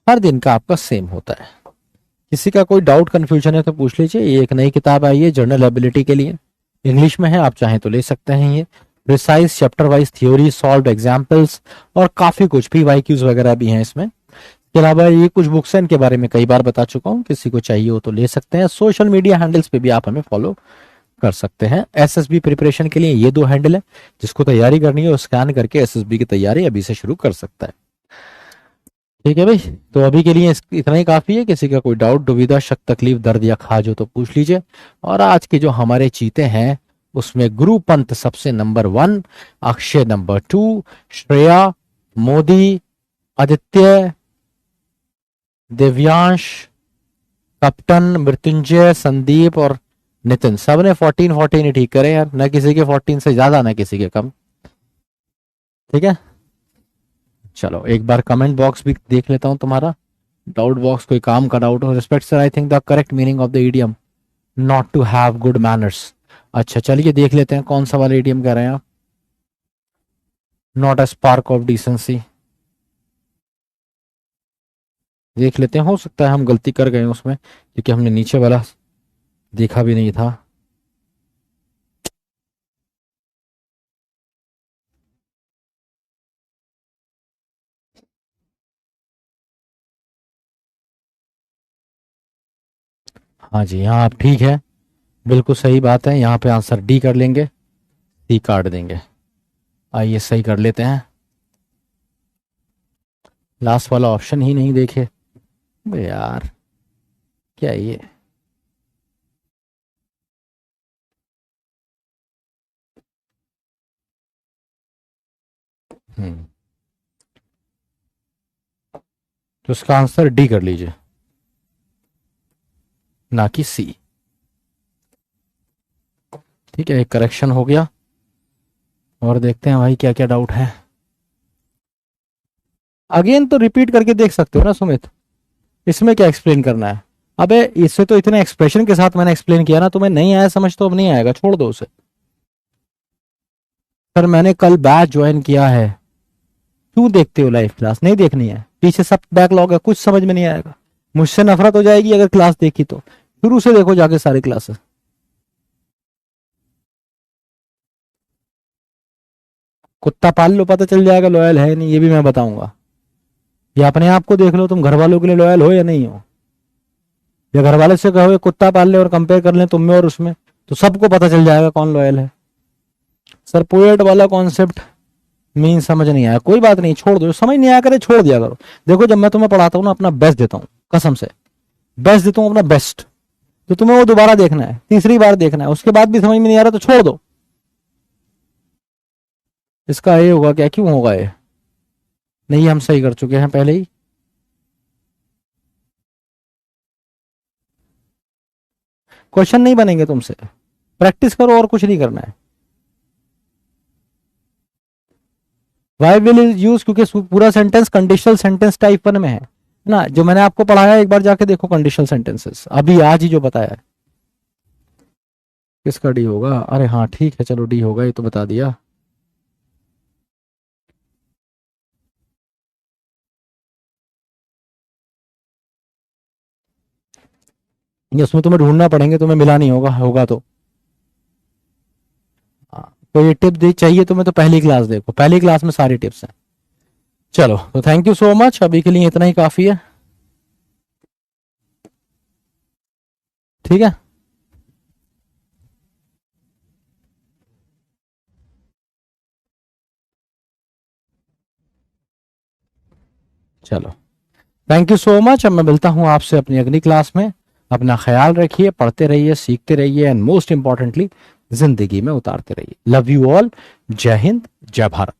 हर दिन का आपका सेम होता है। किसी का कोई डाउट कंफ्यूजन है तो पूछ लीजिए। ये एक नई किताब आई है जनरल एबिलिटी के लिए, इंग्लिश में है, आप चाहें तो ले सकते हैं। ये precise chapter wise theory, solve examples और काफी कुछ PYQs वगैरह भी हैं इसमें। इसके अलावा ये कुछ बुक्स हैं, इनके बारे में कई बार बता चुका हूँ, किसी को चाहिए हो तो ले सकते हैं। सोशल मीडिया हैंडल्स पे भी आप हमें फॉलो कर सकते हैं। एसएसबी प्रिपरेशन के लिए ये 2 हैंडल है, जिसको तैयारी करनी है वो स्कैन करके एसएसबी की तैयारी अभी से शुरू कर सकता है। ठीक है भाई, तो अभी के लिए इतना ही काफी है। किसी का कोई डाउट, दुविधा, शक, तकलीफ, दर्द या खाज हो तो पूछ लीजिए। और आज के जो हमारे चीते हैं उसमें गुरु पंत सबसे number 1, Akshay number 2, Shreya, Modi, Aditya, Divyansh, captain, Mrityunjay, Sandeep और नितिन, सब ने 14 ही ठीक करे यार, न किसी के 14 से ज्यादा न किसी के कम। ठीक है, चलो एक बार कमेंट बॉक्स भी देख लेता हूं तुम्हारा, डाउट बॉक्स, कोई काम का डाउट हो। Respect sir, I think the correct meaning of the idiom not to have good manners. अच्छा चलिए देख लेते हैं कौन सा वाला इडियम कह रहे हैं आप। Not a spark of decency, देख लेते हैं, हो सकता है हम गलती कर गए उसमें, क्योंकि हमने नीचे वाला देखा भी नहीं था। हाँ जी, यहाँ आप ठीक है, बिल्कुल सही बात है। यहाँ पे आंसर डी कर लेंगे, सी काट देंगे। आइए सही कर लेते हैं। लास्ट वाला ऑप्शन ही नहीं देखे बे यार, क्या ये। हम्म तो इसका आंसर डी कर लीजिए, ना कि सी। ठीक है, एक करेक्शन हो गया। और देखते हैं भाई क्या क्या डाउट है। अगेन तो रिपीट करके देख सकते हो ना सुमित, इसमें क्या एक्सप्लेन करना है। अबे इससे तो इतने एक्सप्रेशन के साथ मैंने एक्सप्लेन किया ना, तुम्हें नहीं आया समझ तो अब नहीं आएगा, छोड़ दो उसे। सर मैंने कल बैच ज्वाइन किया है। क्यों देखते हो लाइव क्लास? नहीं देखनी है, पीछे सब बैकलॉग है, कुछ समझ में नहीं आएगा। मुझसे नफरत हो जाएगी अगर क्लास देखी तो। शुरू से देखो जाके सारी क्लासेस। कुत्ता पाल लो, पता चल जाएगा लॉयल है नहीं, ये भी मैं बताऊंगा। या अपने आप को देख लो, तुम घर वालों के लिए लॉयल हो या नहीं हो। या घर वाले से कहो कुत्ता पाल ले और कंपेयर कर ले तुम में और उसमें, तो सबको पता चल जाएगा कौन लॉयल है। सर पोएट वाला कॉन्सेप्ट मीन समझ नहीं आया, कोई बात नहीं, छोड़ दो। समझ नहीं आया करे छोड़ दिया करो। देखो जब मैं तुम्हें पढ़ाता हूँ ना, अपना बेस्ट देता हूँ, कसम से बेस्ट देता हूँ, अपना बेस्ट। तो तुम्हें वो दोबारा देखना है, तीसरी बार देखना है, उसके बाद भी समझ में नहीं आ रहा तो छोड़ दो। इसका ये होगा क्या, क्यों होगा ये? नहीं, हम सही कर चुके हैं पहले ही। क्वेश्चन नहीं बनेंगे तुमसे, प्रैक्टिस करो और कुछ नहीं करना है। वाई विल इज यूज, क्योंकि पूरा सेंटेंस कंडीशनल सेंटेंस टाइप 1 में है ना। जो मैंने आपको पढ़ाया एक बार जाके देखो कंडीशनल सेंटेंसेस, अभी आज ही जो बताया है। किसका डी होगा? अरे हाँ ठीक है, चलो डी होगा, ये तो बता दिया। ये उसमें तुम्हें ढूंढना पड़ेंगे, तुम्हें मिला नहीं होगा, होगा तो। हाँ, तो ये टिप दी चाहिए तुम्हें तो पहली क्लास देखो, पहली क्लास में सारी टिप्स हैं। चलो तो थैंक यू सो मच, अभी के लिए इतना ही काफी है। ठीक है, चलो थैंक यू सो मच। अब मैं मिलता हूं आपसे अपनी अगली क्लास में। अपना ख्याल रखिए, पढ़ते रहिए, सीखते रहिए, एंड मोस्ट इंपॉर्टेंटली जिंदगी में उतारते रहिए। Love you all. जय हिंद, जय भारत।